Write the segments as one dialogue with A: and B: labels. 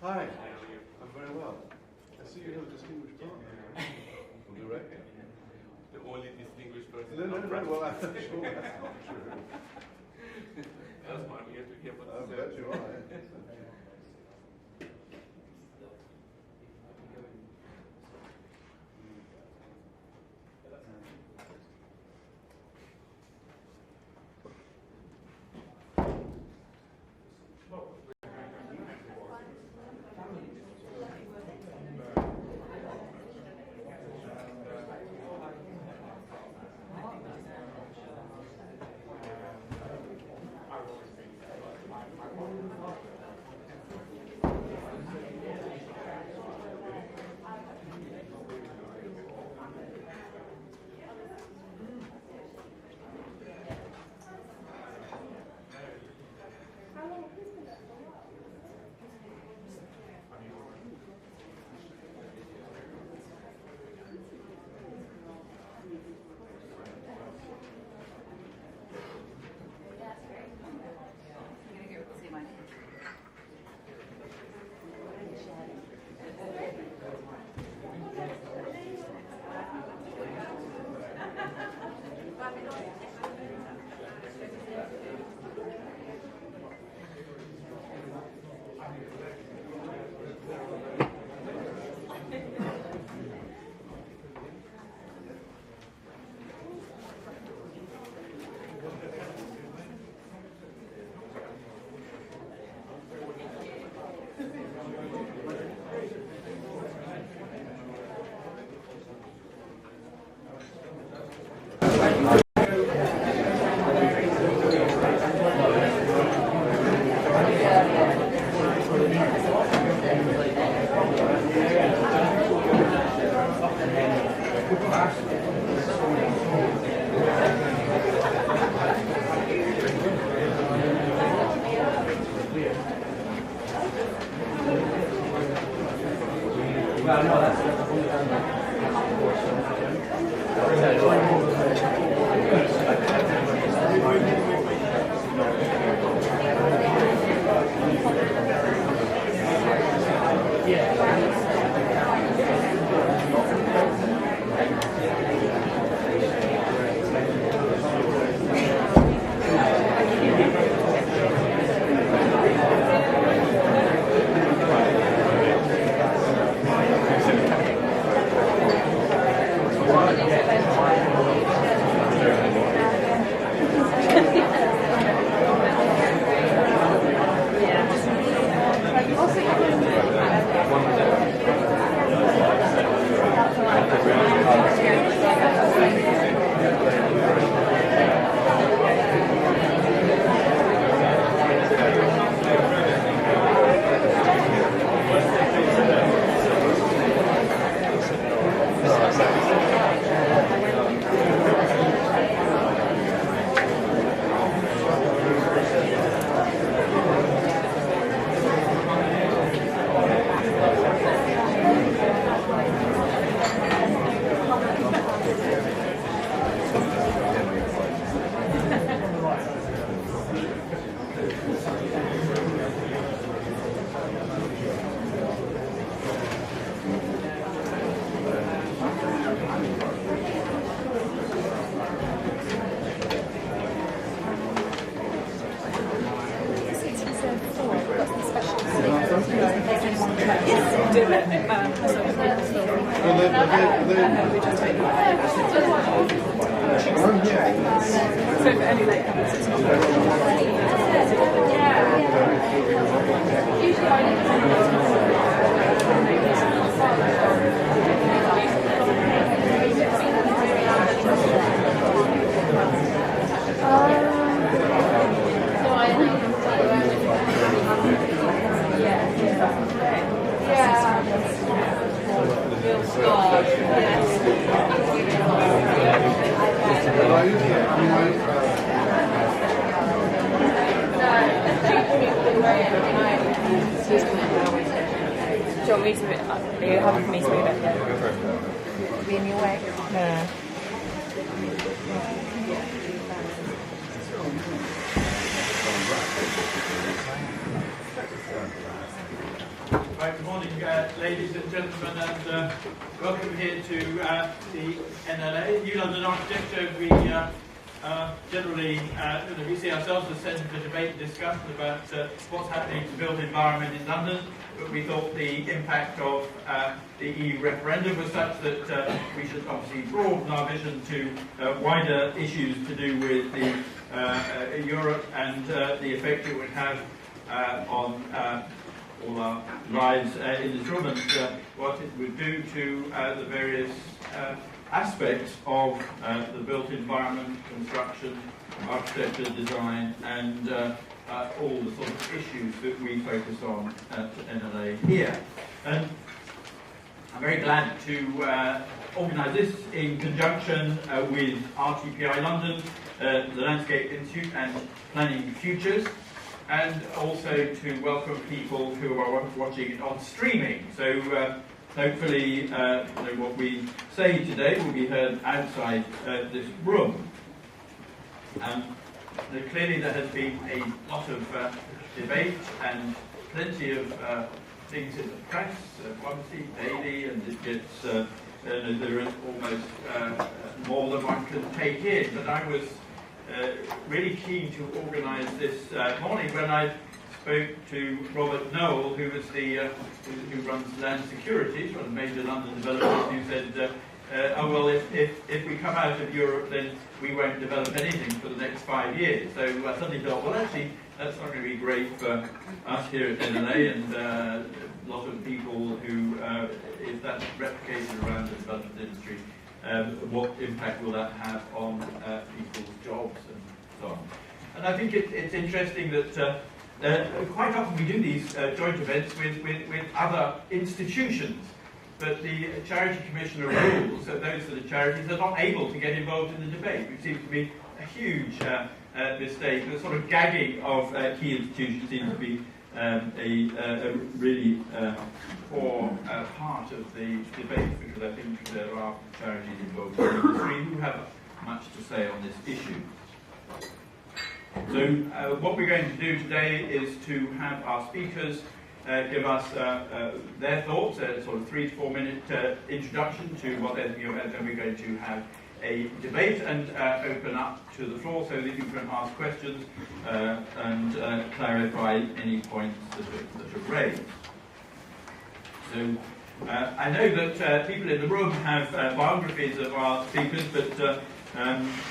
A: Hi, I'm very well. I see you have a distinguished partner. From the record.
B: The only distinguished person.
A: No, well, I'm sure that's not true.
B: That's why I'm here to hear what
A: I bet you are.
C: Right, good morning, ladies and gentlemen, and welcome here to the NLA, New London Architecture. We generally we see ourselves as centre for debate and discussion about what's happening to built environment in London, but we thought the impact of the EU referendum was such that we should obviously broaden our vision to wider issues to do with the Europe and the effect it would have on all our lives in this room, and what it would do to the various aspects of the built environment, construction, architecture, design, and all the sort of issues that we focus on at NLA here. And I'm very glad to organise this in conjunction with RTPI London, the Landscape Institute and Planning Futures, and also to welcome people who are watching it on streaming. So hopefully what we say today will be heard outside this room. Clearly there has been a lot of debate and plenty of things in the press, obviously daily, and it gets there is almost more than one can take in. But I was really keen to organise this morning when I spoke to Robert Noel, who was who runs Land Securities, one of the major London developers, who said, "Oh well, if we come out of Europe, then we won't develop anything for the next 5 years." So I suddenly thought, well, actually, that's not going to be great for us here at NLA and a lot of people who, if that's replicated around the development industry, what impact will that have on people's jobs and so on. And I think it's interesting that quite often we do these joint events with other institutions, but the Charity Commissioner rules that those are the charities are not able to get involved in the debate, which seems to be a huge mistake. The sort of gagging of key institutions seems to be a really poor part of the debate, because I think there are charities involved in the industry who have much to say on this issue. So what we're going to do today is to have our speakers give us their thoughts, a sort of 3 to 4 minute introduction to what they're thinking about. Then we're going to have a debate and open up to the floor so that you can ask questions and clarify any points that are raised. So I know that people in the room have biographies of our speakers, but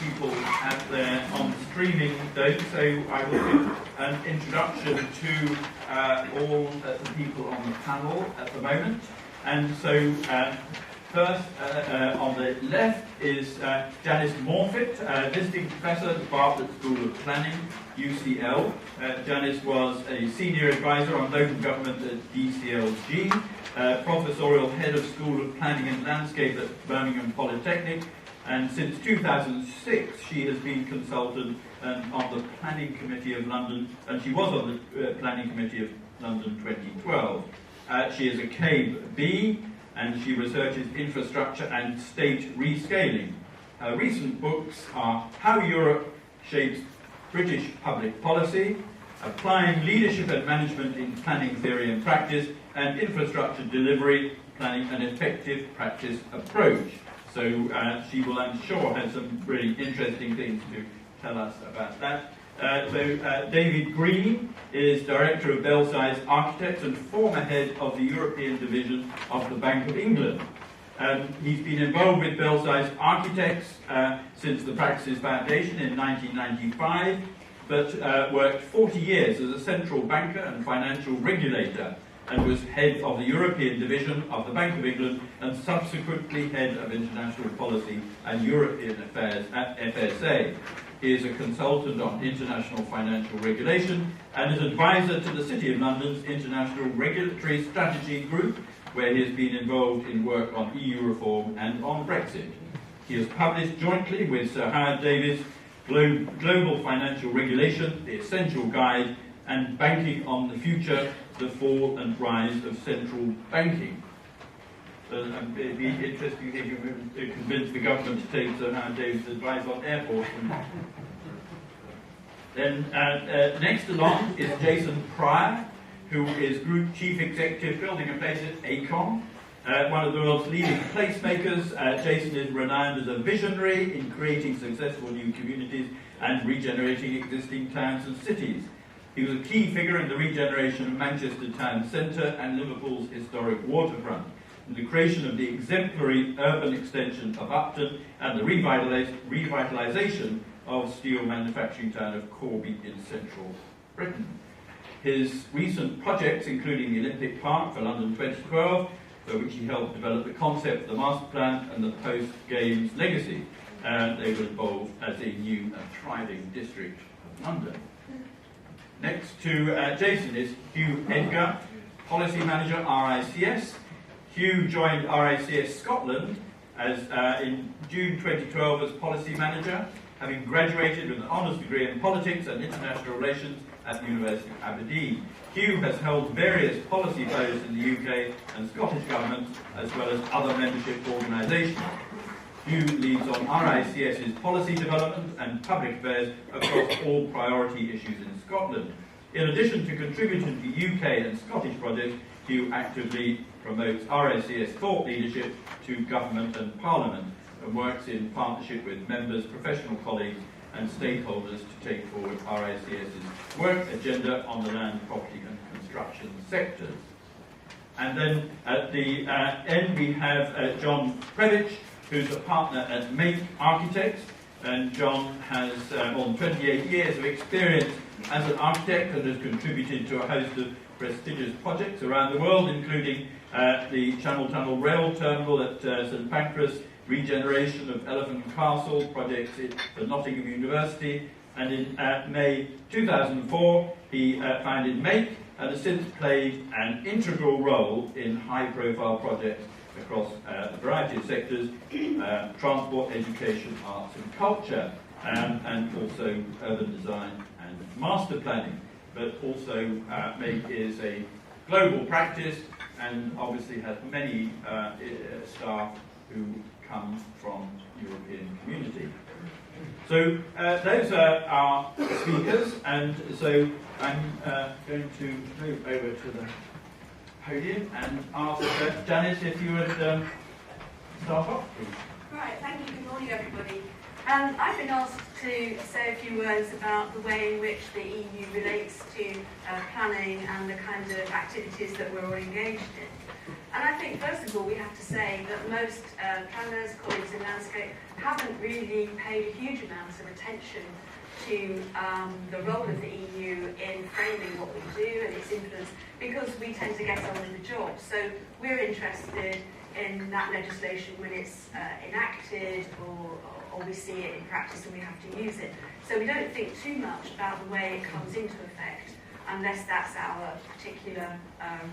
C: people out there on streaming don't, so I will give an introduction to all the people on the panel at the moment. And so first on the left is Janice Morfitt, visiting professor at the Bartlett School of Planning, UCL. Janice was a senior advisor on local government at DCLG, professorial head of School of Planning and Landscape at Birmingham Polytechnic, and since 2006 she has been consultant on the Planning Committee of London, and she was on the Planning Committee of London 2012. She is a CABE B, and she researches infrastructure and state rescaling. Her recent books are How Europe Shapes British Public Policy, Applying Leadership and Management in Planning Theory and Practice, and Infrastructure Delivery, Planning an Effective Practice Approach. So she will, I'm sure, have some really interesting things to tell us about that. David Green is Director of Belsize Architects and former head of the European Division of the Bank of England. He's been involved with Belsize Architects since the Practices Foundation in 1995, but worked 40 years as a central banker and financial regulator, and was head of the European Division of the Bank of England and subsequently head of international policy and European affairs at FSA. He is a consultant on international financial regulation and is advisor to the City of London's International Regulatory Strategy Group, where he has been involved in work on EU reform and on Brexit. He has published jointly with Sir Howard Davis Global Financial Regulation, The Essential Guide, and Banking on the Future, The Fall and Rise of Central Banking. It'd be interesting if you could convince the government to take Sir Howard Davis' advice on airports. Then next along is Jason Pryor, who is Group Chief Executive Building and Places at ACOM, one of the world's leading placemakers. Jason is renowned as a visionary in creating successful new communities and regenerating existing towns and cities. He was a key figure in the regeneration of Manchester Town Centre and Liverpool's historic waterfront, in the creation of the exemplary urban extension of Upton and the revitalisation of steel manufacturing town of Corby in central Britain. His recent projects, including the Olympic Park for London 2012, for which he helped develop the concept, the master plan and the post-Games legacy, and they will evolve as a new and thriving district of London. Next to Jason is Hugh Edgar, Policy Manager, RICS. Hugh joined RICS Scotland as in June 2012 as Policy Manager, having graduated with an honours degree in Politics and International Relations at the University of Aberdeen. Hugh has held various policy posts in the UK and Scottish governments, as well as other membership organisations. Hugh leads on RICS's policy development and public affairs across all priority issues in Scotland. In addition to contributing to UK and Scottish projects, Hugh actively promotes RICS thought leadership to government and parliament and works in partnership with members, professional colleagues and stakeholders to take forward RICS's work agenda on the land, property and construction sectors. And then at the end we have John Previch, who's a partner at Make Architects, and John has more than 28 years of experience as an architect and has contributed to a host of prestigious projects around the world, including the Channel Tunnel Rail Terminal at St Pancras, regeneration of Elephant Castle, projects at Nottingham University, and in May 2004 he founded Make and has since played an integral role in high-profile projects across a variety of sectors, transport, education, arts and culture, and also urban design and master planning. But also Make is a global practice and obviously has many staff who come from European community. So those are our speakers, and so I'm going to move over to the podium and ask Janice if you would start off, please.
D: Right, thank you. Good morning, everybody. I've been asked to say a few words about the way in which the EU relates to planning and the kind of activities that we're all engaged in. And I think, first of all, we have to say that most planners, colleagues in landscape, haven't really paid a huge amount of attention to the role of the EU in framing what we do and its influence, because we tend to get on with the job. So we're interested in that legislation when it's enacted or we see it in practice and we have to use it. So we don't think too much about the way it comes into effect unless that's our particular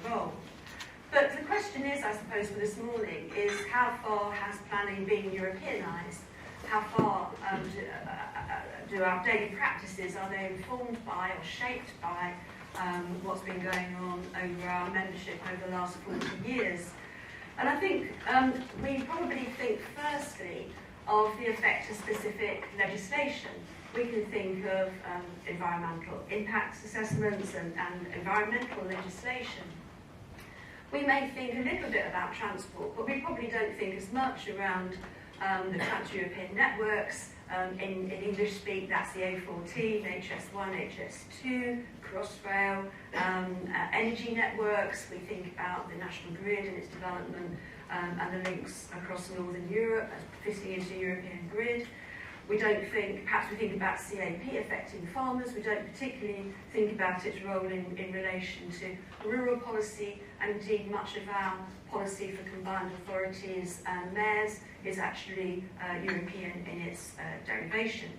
D: role. But the question is, I suppose, for this morning, is how far has planning been Europeanised? How far do our daily practices, are they informed by or shaped by what's been going on over our membership over the last 40 years? And I think we probably think firstly of the effect of specific legislation. We can think of environmental impact assessments and environmental legislation. We may think a little bit about transport, but we probably don't think as much around the trans-European networks. In English speak, that's the A14, HS1, HS2, Crossrail, energy networks. We think about the national grid and its development and the links across Northern Europe as fitting into the European grid. We don't think, perhaps we think about CAP affecting farmers. We don't particularly think about its role in relation to rural policy, and indeed much of our policy for combined authorities and mayors is actually European in its derivation.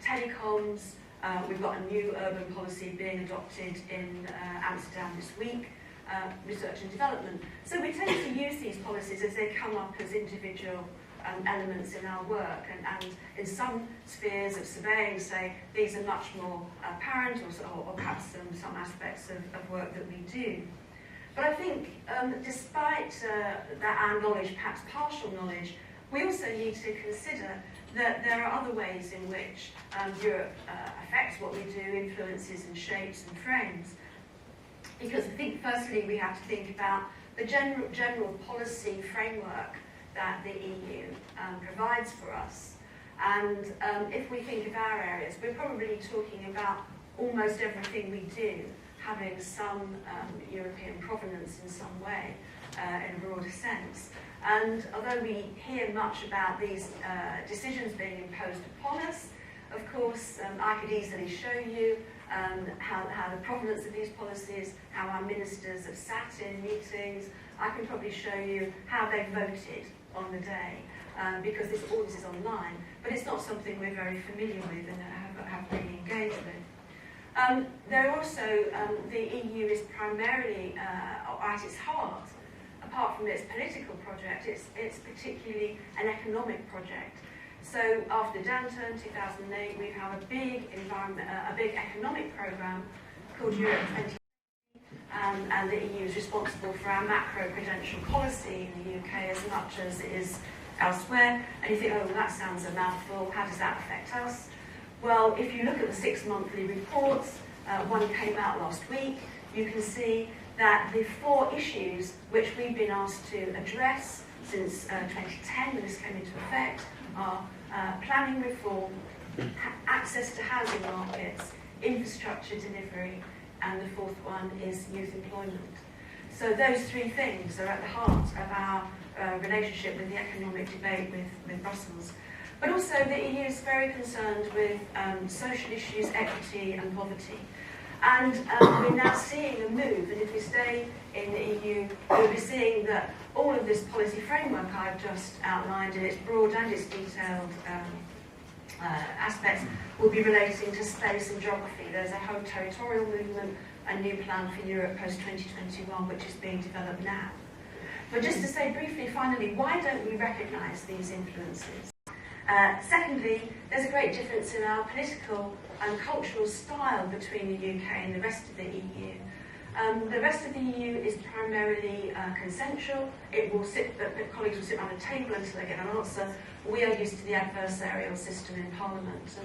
D: Telecoms, we've got a new urban policy being adopted in Amsterdam this week, research and development. So we tend to use these policies as they come up as individual elements in our work, and in some spheres of surveying, say, these are much more apparent, or perhaps some aspects of work that we do. But I think despite our knowledge, perhaps partial knowledge, we also need to consider that there are other ways in which Europe affects what we do, influences and shapes and frames. because I think firstly we have to think about the general policy framework that the EU provides for us. And if we think of our areas, we're probably talking about almost everything we do having some European provenance in some way, in a broader sense. And although we hear much about these decisions being imposed upon us, of course, I could easily show you how the provenance of these policies, how our ministers have sat in meetings. I can probably show you how they voted on the day, because all this is online, but it's not something we're very familiar with and have really engaged with. There are also, the EU is primarily, at its heart, apart from its political project, it's particularly an economic project. So after the downturn, 2008, we have a big economic programme called Europe 2020, and the EU is responsible for our macro-prudential policy in the UK as much as it is elsewhere. And you think, oh, well, that sounds a mouthful. How does that affect us? Well, if you look at the 6 monthly reports, one came out last week, you can see that the 4 issues which we've been asked to address since 2010, when this came into effect, are planning reform, access to housing markets, infrastructure delivery, and the 4th one is youth employment. So those 3 things are at the heart of our relationship with the economic debate with Brussels. But also the EU is very concerned with social issues, equity and poverty. And we're now seeing a move, and if we stay in the EU, we'll be seeing that all of this policy framework I've just outlined in its broad and its detailed aspects will be relating to space and geography. There's a whole territorial movement, a new plan for Europe post-2021, which is being developed now. But just to say briefly, finally, why don't we recognise these influences? Secondly, there's a great difference in our political and cultural style between the UK and the rest of the EU. The rest of the EU is primarily consensual. The colleagues will sit around a table until they get an answer. We are used to the adversarial system in Parliament.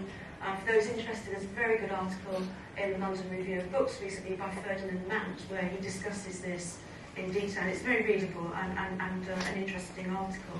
D: And for those interested, there's a very good article in the London Review of Books recently by Ferdinand Mant, where he discusses this in detail. It's very readable and an interesting article.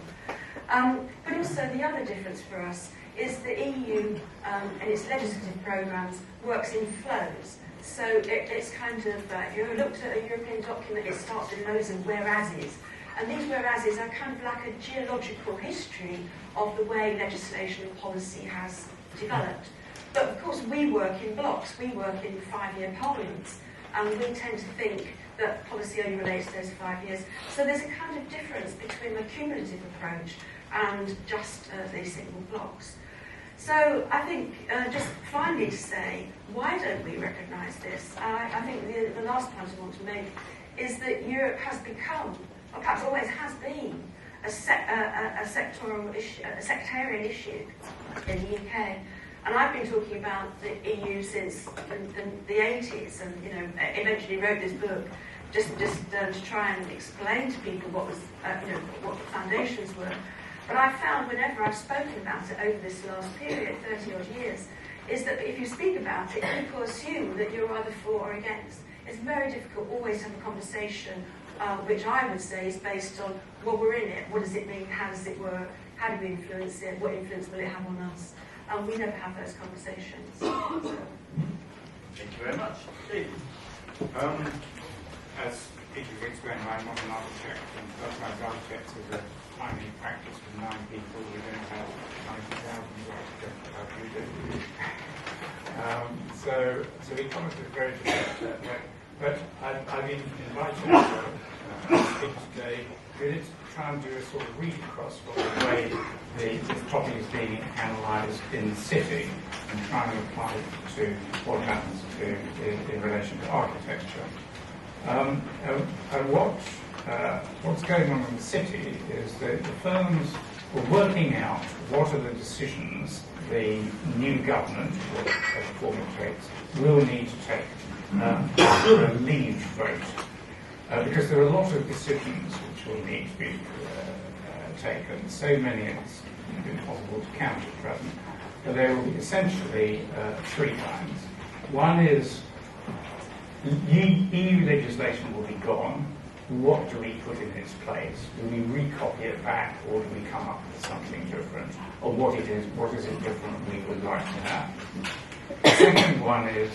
D: But also the other difference for us is the EU and its legislative programmes works in flows. So it's kind of, if you looked at a European document, it starts with loads of whereases. And these whereases are kind of like a geological history of the way legislation and policy has developed. But of course we work in blocks, we work in 5-year parliaments, and we tend to think that policy only relates to those 5 years. So there's a kind of difference between the cumulative approach and just the single blocks. So I think, just finally to say, why don't we recognise this? I think the last point I want to make is that Europe has become, or perhaps always has been, a sectorial issue, a sectarian issue in the UK. And I've been talking about the EU since the 80s, and eventually wrote this book just to try and explain to people what was, what the foundations were. But I've found whenever I've spoken about it over this last period, 30 odd years, is that if you speak about it, people assume that you're either for or against. It's very difficult always to have a conversation, which I would say is based on, well, we're in it, what does it mean, how does it work, how do we influence it, what influence will it have on us? We never have those conversations.
E: Thank you very much. Steve.
F: As Peter explained, I'm not an architect, and specialised architects is a tiny practice with 9 people. We don't have 90,000 architects like we do. So we come at it very different way. But I've been invited to speak today really to try and do a sort of read across from the way this topic is being analysed in the city and trying to apply it to what happens in relation to architecture. And what's going on in the city is that the firms were working out what are the decisions the new government, or as form it takes, will need to take after a leave vote. Because there are a lot of decisions which will need to be taken, so many it's impossible to count at present. But there will be essentially 3 kinds. One is EU legislation will be gone. What do we put in its place? Do we recopy it back, or do we come up with something different? Or what is it different we would like to have? The second one is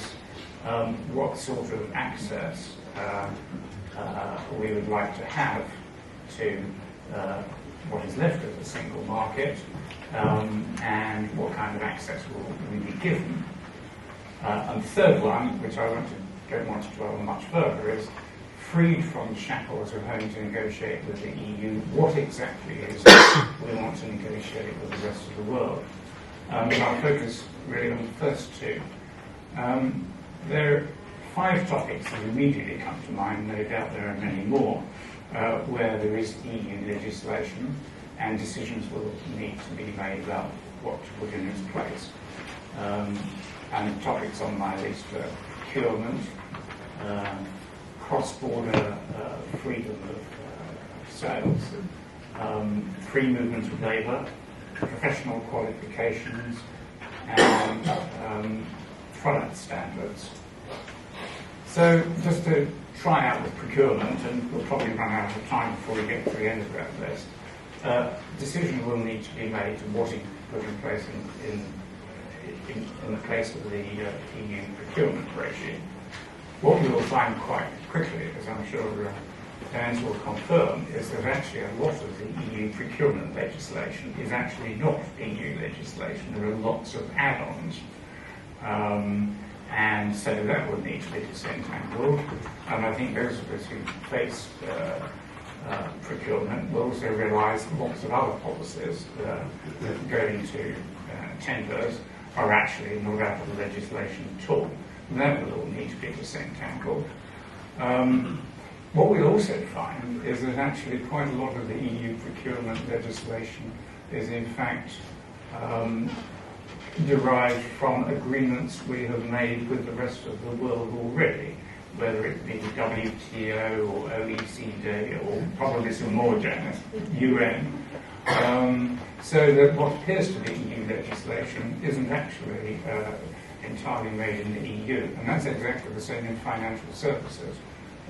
F: what sort of access we would like to have to what is left of the single market, and what kind of access will we be given. And the third one, which I don't want to dwell on much further, is freed from the shackles of having to negotiate with the EU, what exactly is we want to negotiate with the rest of the world. But I'll focus really on the first two. There are 5 topics that immediately come to mind, no doubt there are many more, where there is EU legislation and decisions will need to be made about what to put in its place. And the topics on my list are procurement, cross-border freedom of sales, free movement of labour, professional qualifications, and product standards. So just to try out with procurement, and we'll probably run out of time before we get to the end of that list, decision will need to be made to what is put in place in the place of the EU procurement regime. What we will find quite quickly, as I'm sure Dan will confirm, is that actually a lot of the EU procurement legislation is actually not EU legislation. There are lots of add-ons. And so that will need to be disentangled. And I think those of us who face procurement will also realise lots of other policies that go into tenders are actually not out of the legislation at all. And that will all need to be disentangled. What we'll also find is that actually quite a lot of the EU procurement legislation is in fact derived from agreements we have made with the rest of the world already, whether it be WTO or OECD or probably some more generous, UN. So that what appears to be EU legislation isn't actually entirely made in the EU, and that's exactly the same in financial services.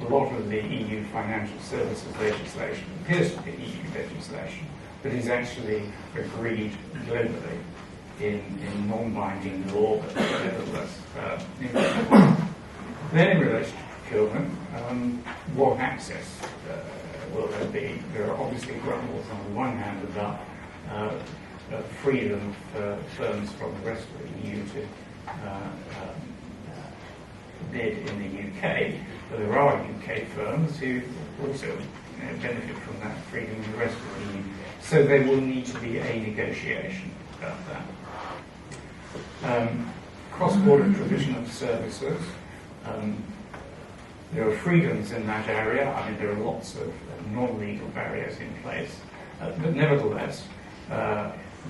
F: A lot of the EU financial services legislation appears to be EU legislation, but is actually agreed globally in non-binding law, but nevertheless. Then in relation to procurement, what access will there be? There are obviously grumbles on the one hand about freedom for firms from the rest of the EU to bid in the UK, but there are UK firms who also benefit from that freedom in the rest of the EU. So there will need to be a negotiation about that. Cross-border provision of services. There are freedoms in that area. I mean, there are lots of non-legal barriers in place. But nevertheless,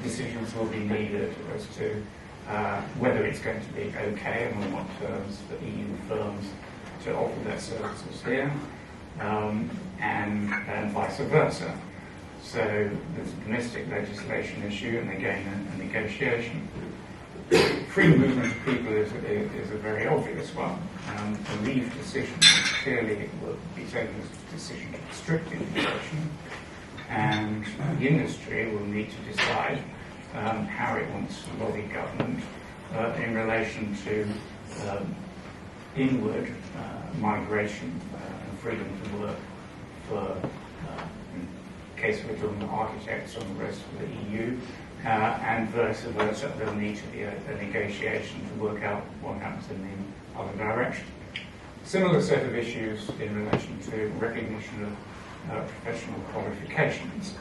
F: decisions will be needed as to whether it's going to be okay and on what terms for EU firms to offer their services here, and vice versa. So there's a domestic legislation issue and again a negotiation. Free movement of people is a very obvious one. The leave decision clearly will be taken as a decision to restrict immigration, and the industry will need to decide how it wants to lobby government in relation to inward migration and freedom to work for, in case we're talking about architects from the rest of the EU, and vice versa. There'll need to be a negotiation to work out what happens in the other direction. Similar set of issues in relation to recognition of professional qualifications.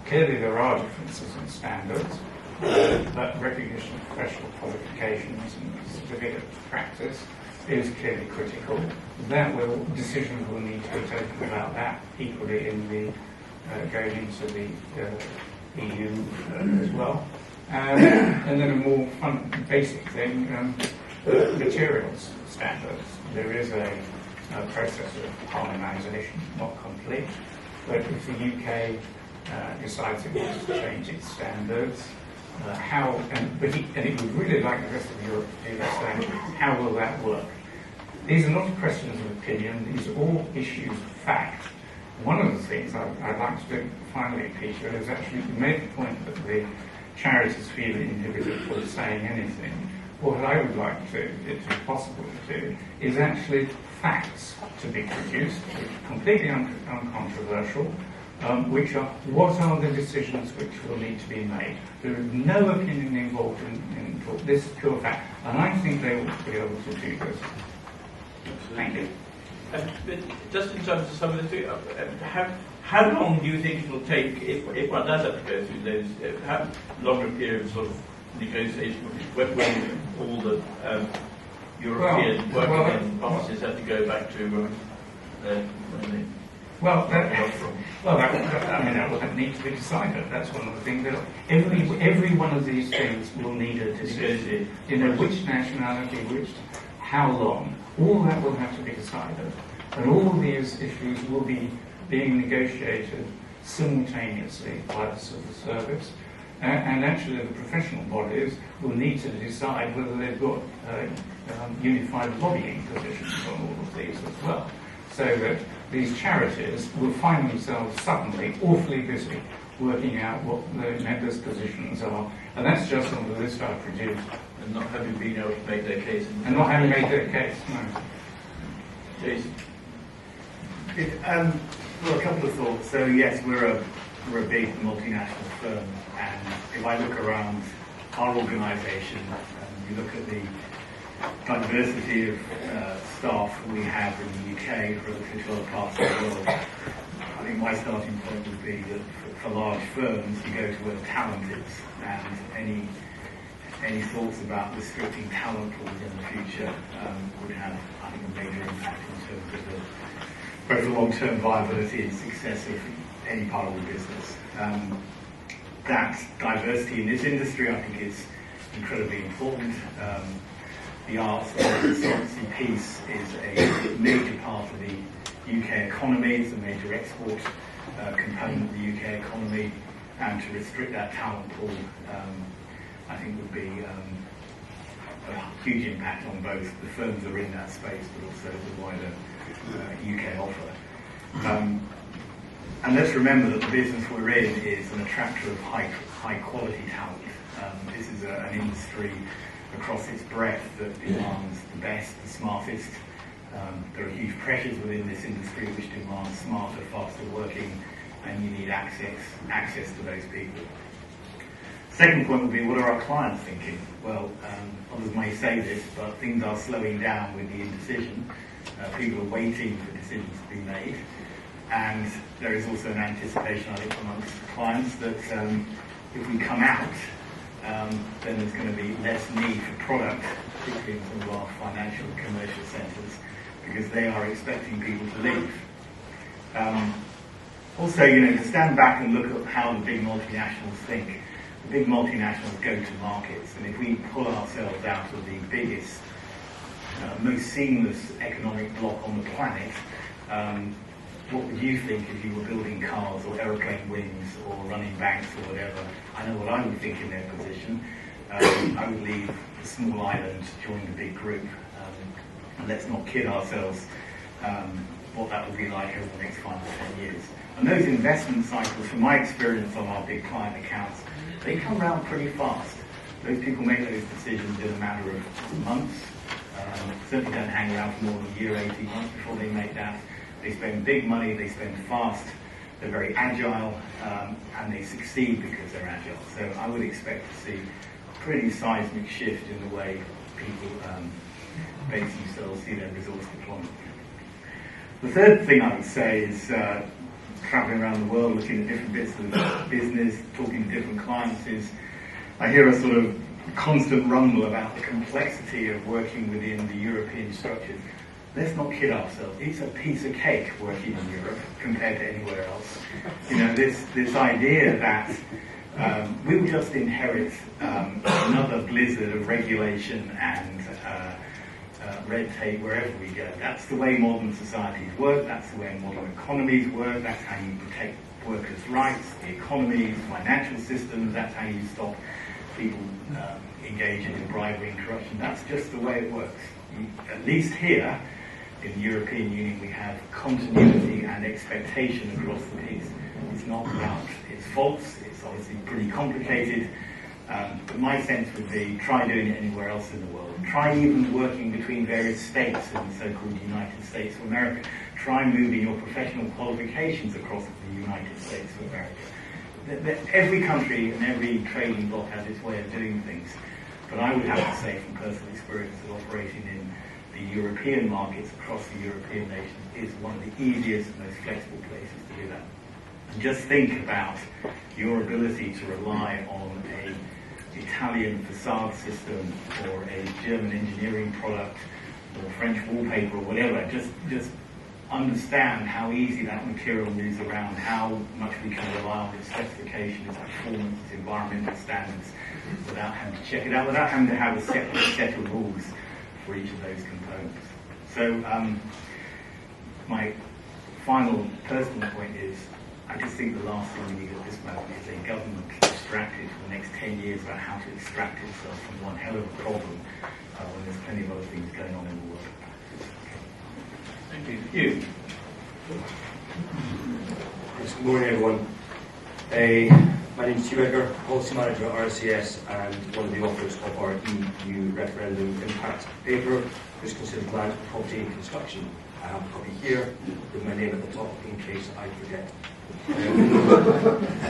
F: Clearly there are differences in standards, but recognition of professional qualifications and certificate of practice is clearly critical. Decisions will need to be taken about that equally in the going into the EU as well. And then a more basic thing, materials standards. There is a process of harmonisation, not complete, but if the UK decides it wants to change its standards, and it would really like the rest of Europe to do the same, how will that work? these are not questions of opinion, these are all issues of fact. One of the things I'd like to do finally, Peter, is actually make the point that the charities feel inhibited for saying anything. What I would like to, if it's possible to do, is actually facts to be produced, which are completely uncontroversial, which are what are the decisions which will need to be made. There is no opinion involved in this is pure fact, and I think they will be able to do this. Thank you.
C: But just in terms of some of the how long do you think it will take if one does have to go through those? How longer periods of negotiation when all the European working parties have to go back to when they
F: that will need to be decided. That's one of the things that every one of these things will need a decision. You know, which nationality, how long, all that will have to be decided. And all these issues will be being negotiated simultaneously by the civil service. And actually the professional bodies will need to decide whether they've got unified lobbying positions on all of these as well. So that these charities will find themselves suddenly awfully busy working out what the members' positions are. And that's just on the list I've produced.
C: And not having been able to make their case.
F: And not having made their case, no.
C: Jason.
G: Well, a couple of thoughts. So yes, we're a big multinational firm, and if I look around our organisation, you look at the diversity of staff we have in the UK relative to other parts of the world, I think my starting point would be that for large firms, you go to where the talent is, and any thoughts about restricting talent pools in the future would have, I think, a major impact in terms of both the long-term viability and success of any part of the business. That diversity in this industry, I think, is incredibly important. The arts and consultancy piece is a major part of the UK economy. It's a major export component of the UK economy, and to restrict that talent pool, I think would be a huge impact on both the firms that are in that space, but also the wider UK offer. And let's remember that the business we're in is an attractor of high quality talent. This is an industry across its breadth that demands the best, the smartest. There are huge pressures within this industry which demand smarter, faster working, and you need access to those people. Second point would be, what are our clients thinking? Well, others may say this, but things are slowing down with the indecision. People are waiting for decisions to be made. And there is also an anticipation, I think, amongst clients that if we come out, then there's going to be less need for product, particularly in some of our financial and commercial centres, because they are expecting people to leave. Also, to stand back and look at how the big multinationals think. The big multinationals go to markets, and if we pull ourselves out of the biggest, most seamless economic block on the planet, what would you think if you were building cars or aeroplane wings or running banks or whatever? I know what I would think in their position. I would leave a small island to join the big group. And let's not kid ourselves what that would be like over the next 5 or 10 years. And those investment cycles, from my experience on our big client accounts, they come around pretty fast. Those people make those decisions in a matter of months. Certainly don't hang around for more than a year, 18 months before they make that. They spend big money, they spend fast, they're very agile, and they succeed because they're agile. So I would expect to see a pretty seismic shift in the way people base themselves, see their resource deployment. The third thing I would say is traveling around the world, looking at different bits of business, talking to different clients, is I hear a sort of constant rumble about the complexity of working within the European structures. Let's not kid ourselves. It's a piece of cake working in Europe compared to anywhere else. This idea that we will just inherit another blizzard of regulation and red tape wherever we go. That's the way modern societies work. That's the way modern economies work. That's how you protect workers' rights, the economies, financial systems. That's how you stop people engaging in bribery and corruption. That's just the way it works. At least here in the European Union, we have continuity and expectation across the piece. It's not about its faults. It's obviously pretty complicated. But my sense would be try doing it anywhere else in the world. Try even working between various states in the so-called United States of America. Try moving your professional qualifications across the United States of America. Every country and every trading bloc has its way of doing things. But I would have to say from personal experience that operating in the European markets across the European nations is one of the easiest and most flexible places to do that. And just think about your ability to rely on an Italian facade system or a German engineering product or French wallpaper or whatever. Just understand how easy that material moves around, how much we can rely on its specification, its performance, its environmental standards, without having to check it out, without having to have a separate set of rules for each of those components. So my final personal point is, I just think the last thing we need at this moment is a government distracted for the next 10 years about how to extract itself from one hell of a problem when there's plenty of other things going on in the world.
C: Thank you. You.
H: Yes, good morning, everyone. My name is Hugh Edgar, Policy Manager at RCS and one of the authors of our EU Referendum Impact paper, which is considered land, property and construction. I have a copy here with my name at the top in case I forget.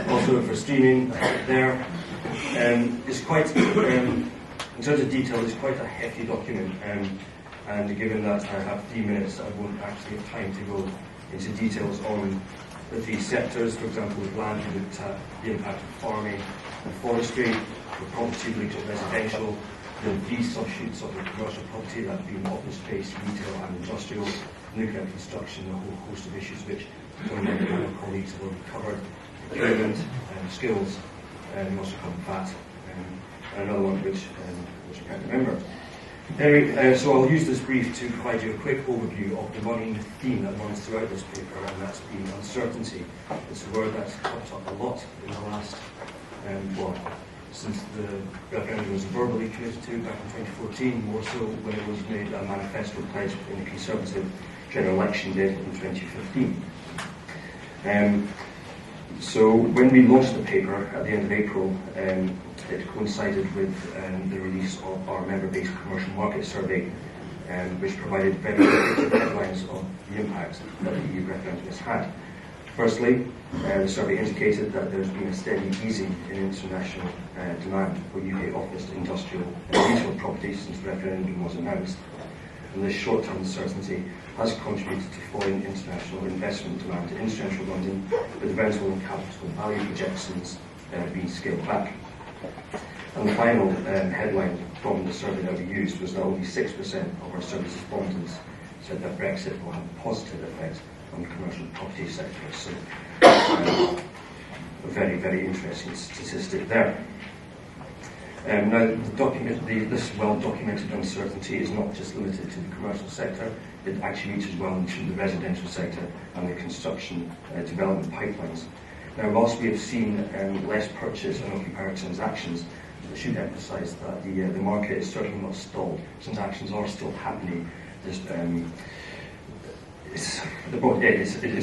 H: Also for streaming there. It's quite, in terms of detail, it's quite a hefty document. And given that I have 3 minutes, I won't actually have time to go into details on the three sectors. For example, with land, we looked at the impact of farming and forestry. For property, we looked at residential. The three subshoots of the commercial property, that being office space, retail and industrial, nuclear construction, a whole host of issues which some of my colleagues have already covered, employment, skills, and we also covered that, and another one which I can't remember. Anyway, so I'll use this brief to provide you a quick overview of the running theme that runs throughout this paper, and that's been uncertainty. It's a word that's popped up a lot in the last, since the referendum was verbally committed to back in 2014, more so when it was made a manifesto pledge in the Conservative general election did in 2015. So when we launched the paper at the end of April, it coincided with the release of our member-based commercial market survey, which provided very clear headlines of the impact that the EU referendum has had. Firstly, the survey indicated that there's been a steady easing in international demand for UK office, industrial and retail properties since the referendum was announced. And this short-term uncertainty has contributed to falling international investment demand in central London, with rental and capital value projections being scaled back. And the final headline from the survey that we used was that only 6% of our service respondents said that Brexit will have a positive effect on the commercial property sector. So a very, very interesting statistic there. Now, this well-documented uncertainty is not just limited to the commercial sector, it actually reaches well into the residential sector and the construction development pipelines. Now, whilst we have seen less purchase and occupier transactions, I should emphasise that the market is certainly not stalled. Transactions are still happening. It's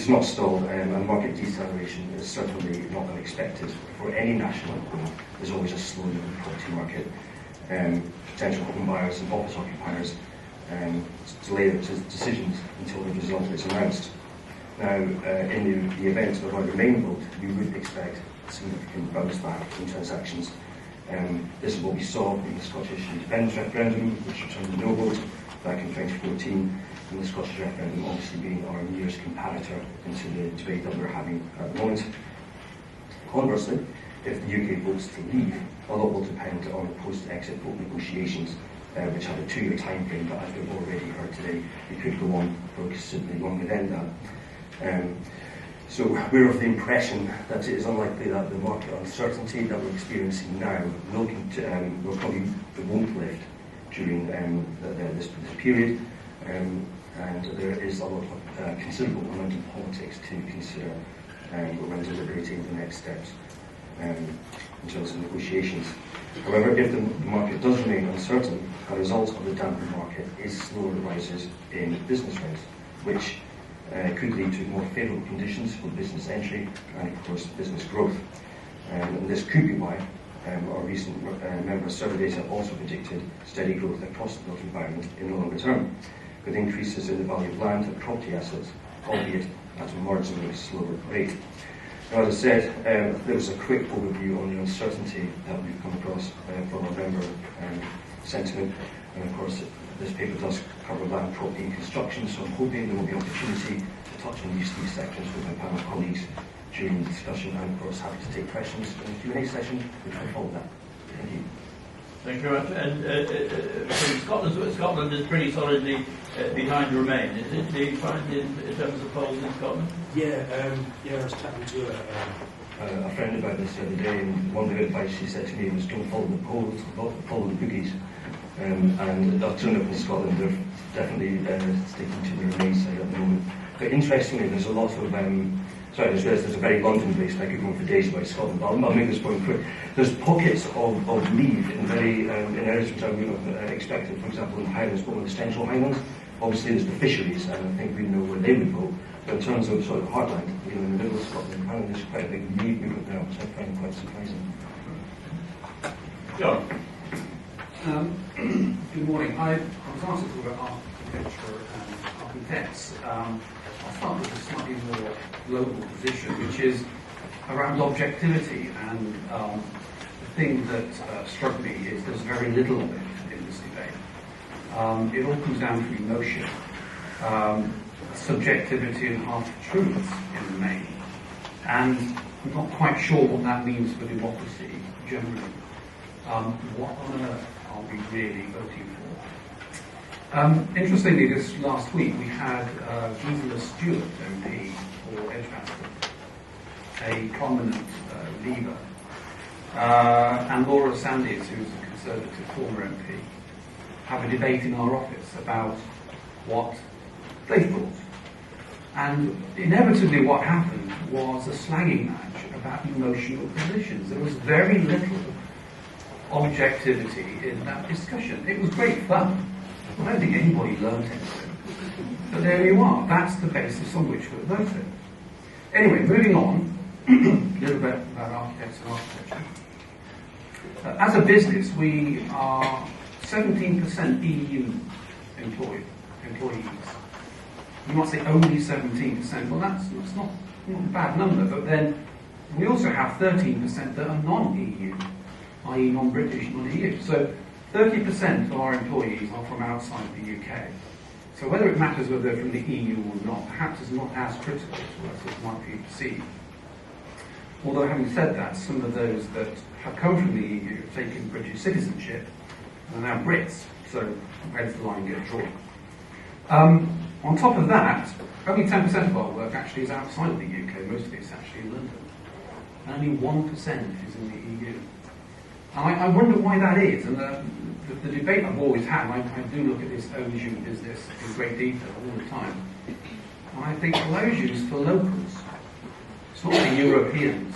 H: not stalled, and market deceleration is certainly not unexpected. For any national economy, there's always a slowing in the property market. Potential home buyers and office occupiers delay their decisions until the result is announced. Now, in the event of a Remain vote, we would expect a significant bounce back in transactions. This is what we saw in the Scottish independence referendum, which returned a no vote back in 2014, and the Scottish referendum obviously being our nearest comparator into the debate that we're having at the moment. Conversely, if the UK votes to leave, a lot will depend on the post-exit vote negotiations, which have a 2-year time frame, but as we've already heard today, it could go on for considerably longer than that. So we're of the impression that it is unlikely that the market uncertainty that we're experiencing now will probably won't lift during this period, and there is a lot of considerable amount of politics to consider when deliberating the next steps. in terms of negotiations. However, if the market does remain uncertain, a result of the dampened market is slower rises in business rents, which could lead to more favourable conditions for business entry and, of course, business growth. And this could be why our recent member survey data also predicted steady growth across the built environment in the longer term, with increases in the value of land and property assets, albeit at a marginally slower rate. Now, as I said, there was a quick overview on the uncertainty that we've come across from our member sentiment, and of course this paper does cover land, property and construction, so I'm hoping there will be opportunity to touch on these three sections with my panel colleagues during the discussion, and of course happy to take questions in the Q&A session which will follow that. Thank you.
C: Thank you very much. And Scotland is pretty solidly behind Remain. Do you find in terms of polls in Scotland?
A: Yeah, I was chatting to
H: A friend about this the other day, and one of the advice she said to me was don't follow the polls, follow the boogies. And I'll turn up in Scotland, they're definitely sticking to the Remain side at the moment. But interestingly, there's a lot of there's a very London-based, I could go on for days about Scotland, but I'll make this point quick. There's pockets of leave in very in areas which I would have expected, for example, in Highlands, but in the Central Highlands, obviously there's the fisheries, and I think we know where they would go. But in terms of sort of heartland, in the middle of Scotland, apparently there's quite a big leave movement now, which I find quite surprising.
C: John.
F: Good morning. I was asked to talk about architecture and architects. I'll start with a slightly more global position, which is around objectivity. And the thing that struck me is there's very little of it in this debate. It all comes down to emotion, subjectivity and half-truths in the main. And I'm not quite sure what that means for democracy generally. What on earth are we really voting for? Interestingly, this last week we had Gisela Stewart, MP for Edgbaston, a prominent Leaver, and Laura Sandys, who's a Conservative former MP, have a debate in our office about what they thought. And inevitably what happened was a slagging match about emotional positions. There was very little objectivity in that discussion. It was great fun. I don't think anybody learned anything. But there you are. That's the basis on which we're voting. Anyway, moving on, a little bit about architects and architecture. As a business, we are 17% EU employees. You might say only 17%. Well, that's not a bad number. But then we also have 13% that are non-EU, i.e. non-British, non-EU. So 30% of our employees are from outside the UK. So whether it matters whether they're from the EU or not, perhaps is not as critical to us as it might be perceived. Although having said that, some of those that have come from the EU have taken British citizenship and are now Brits. So where does the line get drawn? On top of that, only 10% of our work actually is outside of the UK. Most of it's actually in London. And only 1% is in the EU. I wonder why that is, and the debate I've always had, and I do look at this OJU business in great detail all the time, and I think, well, OJU's for locals. It's not for Europeans.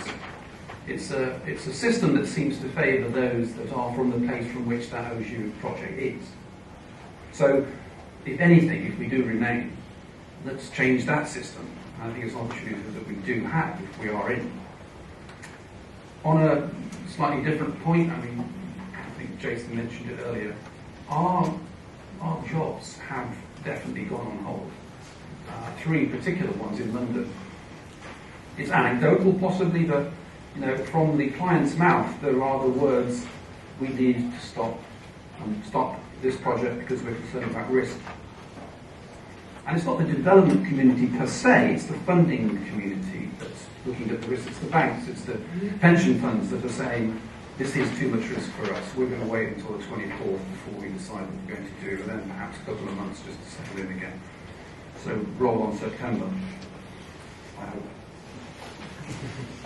F: It's a system that seems to favour those that are from the place from which that OJU project is. So, if anything, if we do remain, let's change that system. I think it's an opportunity that we do have if we are in. On a slightly different point, I mean, I think Jason mentioned it earlier, our jobs have definitely gone on hold. Three particular ones in London. It's anecdotal possibly, but from the client's mouth there are the words, we need to stop this project because we're concerned about risk. And it's not the development community per se, it's the funding community that's looking at the risks. It's the banks, it's the pension funds that are saying, this is too much risk for us. We're going to wait until the 24th before we decide what we're going to do, and then perhaps a couple of months just to settle in again. So roll on September, I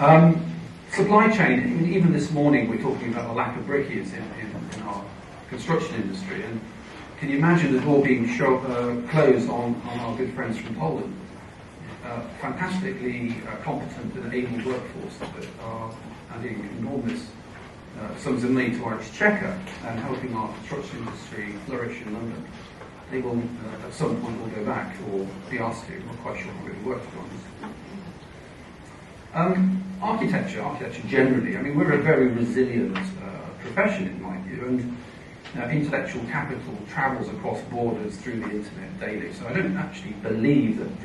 F: hope. Supply chain, even this morning we're talking about the lack of brickies in our construction industry, and can you imagine the door being closed on our good friends from Poland? Fantastically competent and able workforce that are adding enormous
I: sums of money to our exchequer and helping our construction industry flourish in London, they will at some point will go back or be asked to. I'm not quite sure how it really works, to be honest. Architecture generally, I mean, we're a very resilient profession in my view, and intellectual capital travels across borders through the internet daily. So I don't actually believe that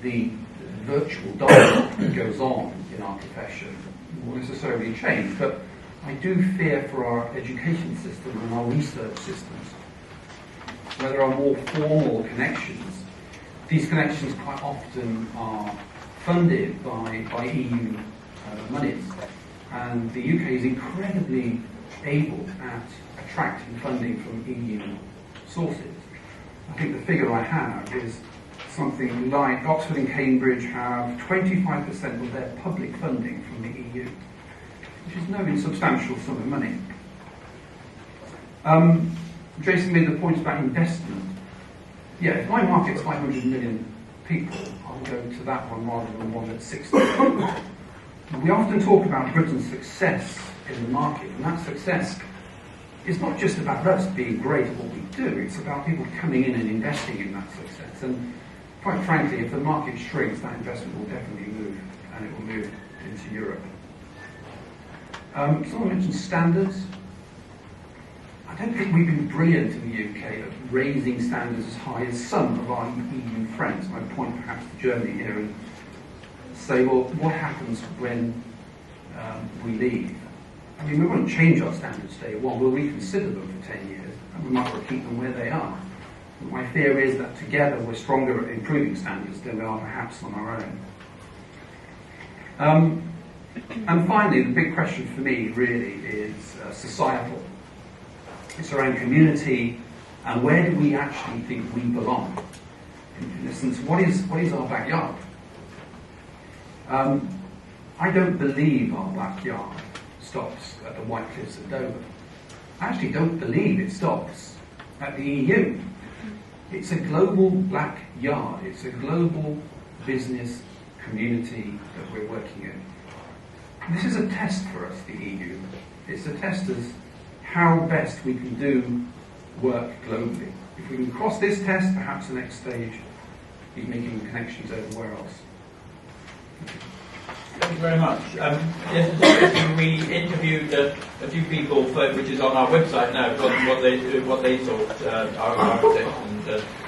I: the virtual dialogue that goes on in our profession will necessarily change, but I do fear for our education system and our research systems, where there are more formal connections. These connections quite often are funded by EU monies, and the UK is incredibly able at attracting funding from EU sources. I think the figure I have is something like Oxford and Cambridge have 25% of their public funding from the EU, which is no insubstantial sum of money. Jason made the point about investment. Yeah, if my market's 500 million people, I'll go to that one rather than one that's 60 million. We often talk about Britain's success in the market, and that success is not just about us being great at what we do, it's about people coming in and investing in that success. And quite frankly, if the market shrinks, that investment will definitely move, and it will move into Europe. Someone mentioned standards. I don't think we've been brilliant in the UK at raising standards as high as some of our EU friends. I point perhaps to Germany here and say, well, what happens when we leave? I mean, we won't change our standards day one. We'll reconsider them for 10 years, and we might well keep them where they are. But my fear is that together we're stronger at improving standards than we are perhaps on our own. And finally, the big question for me really is societal. It's around community and where do we actually think we belong? In essence, what is our backyard? I don't believe our backyard stops at the White Cliffs of Dover. I actually don't believe it stops at the EU. It's a global backyard. It's a global business community that we're working in. This is a test for us, the EU. It's a test as how best we can do work globally. If we can cross this test, perhaps the next stage is making connections everywhere else.
C: Thank you very much. Yes, we interviewed a few people, which is on our website now, what they thought, our architects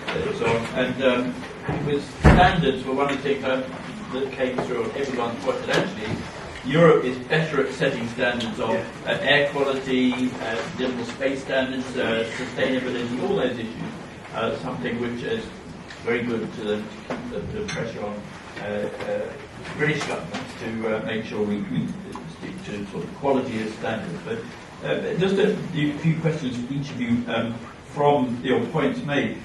C: and so on. And it was standards were one of the things that came through on everyone's point that actually Europe is better at setting standards of air quality, livable space standards, sustainability, all those issues. Something which is very good to keep the pressure on British governments to make sure we stick to sort of quality as standards. But just a few questions for each of you from your points made.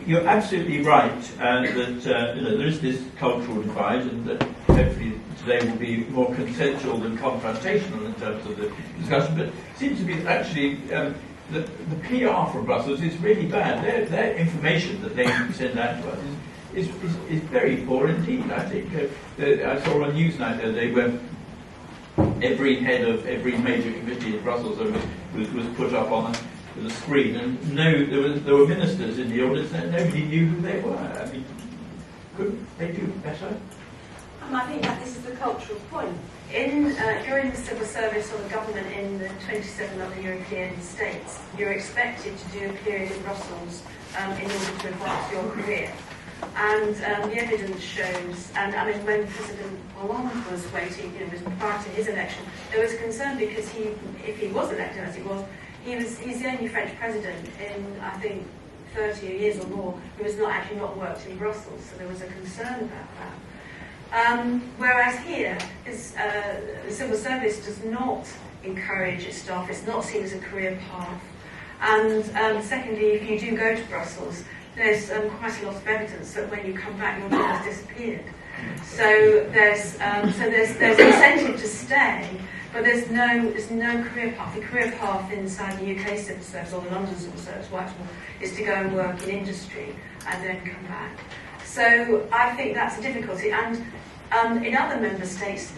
C: You're absolutely right that there is this cultural divide, and that hopefully today will be more consensual than confrontational in terms of the discussion. But it seems to be that actually the PR from Brussels is really bad. Their information that they send out to us is very poor indeed. I think I saw on Newsnight the other day where every head of every major committee in Brussels was put up on the screen, and there were ministers in the audience and nobody knew who they were. I mean, couldn't they do better?
D: I think that this is the cultural point. During the civil service or the government in the 27 other European states, you're expected to do a period in Brussels in order to advance your career. And the evidence shows, and I mean, when President Hollande was waiting, prior to his election, there was concern because if he was elected as he was, he's the only French president in, I think, 30 years or more who has not worked in Brussels, so there was a concern about that. Whereas here, the civil service does not encourage its staff, it's not seen as a career path. And secondly, if you do go to Brussels, there's quite a lot of evidence that when you come back, your job has disappeared. So there's incentive to stay, but there's no career path. The career path inside the UK civil service or the London civil service, Whitehall, is to go and work in industry and then come back. So I think that's a difficulty. And in other member states,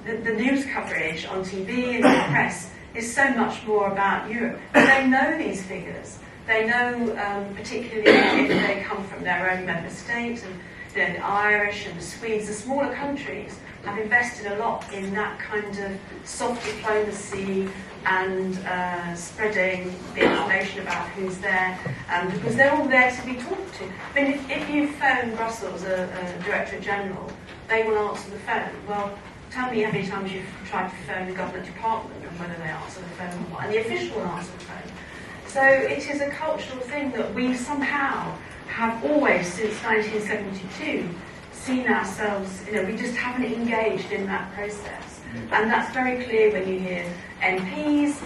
D: the news coverage on TV and in the press is so much more about Europe. But they know these figures. They know, particularly if they come from their own member state, and the Irish and the Swedes, the smaller countries, have invested a lot in that kind of soft diplomacy and spreading the information about who's there, because they're all there to be talked to. I mean, if you phone Brussels, a Director General, they will answer the phone. Well, tell me how many times you've tried to phone the government department and whether they answer the phone or not, and the official will answer the phone. So it is a cultural thing that we somehow have always, since 1972, seen ourselves, we just haven't engaged in that process. And that's very clear when you hear MPs,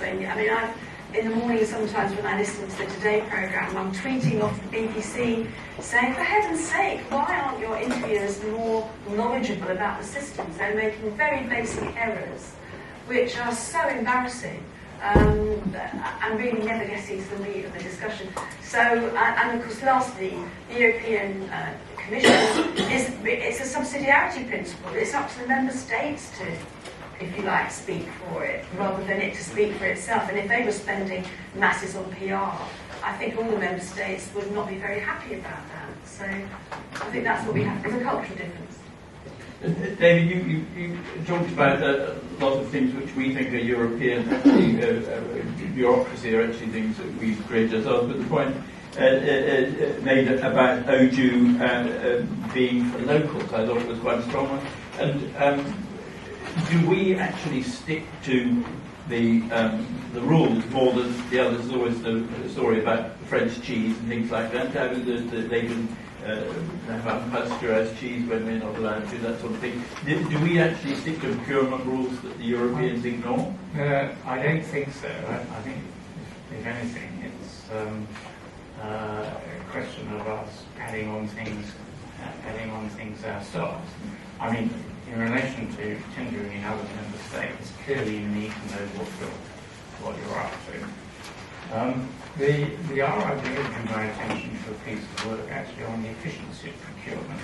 D: in the morning sometimes when I listen to the Today programme, I'm tweeting off the BBC saying, for heaven's sake, why aren't your interviewers more knowledgeable about the systems? They're making very basic errors, which are so embarrassing. And really never getting to the meat of the discussion. So, and of course, lastly, the European Commission it's a subsidiarity principle. It's up to the member states to, if you like, speak for it, rather than it to speak for itself. And if they were spending masses on PR, I think all the member states would not be very happy about that. So, I think that's what we have. It's a cultural difference.
C: David, you talked about a lot of things which we think are European, actually, bureaucracy are actually things that we've created ourselves, but the point made about OJU being for locals, I thought it was quite a strong one. And do we actually stick to the rules more than the others? There's always the story about French cheese and things like that. They can have unpasteurised cheese when we're not allowed to, that sort of thing. Do we actually stick to procurement rules that the Europeans ignore?
F: I don't think so. I think, if anything, it's a question of us adding on things ourselves. I mean, in relation to tendering in other member states, clearly you need to know what you're up to. The RIB drew my attention to a piece of work actually on the efficiency of procurement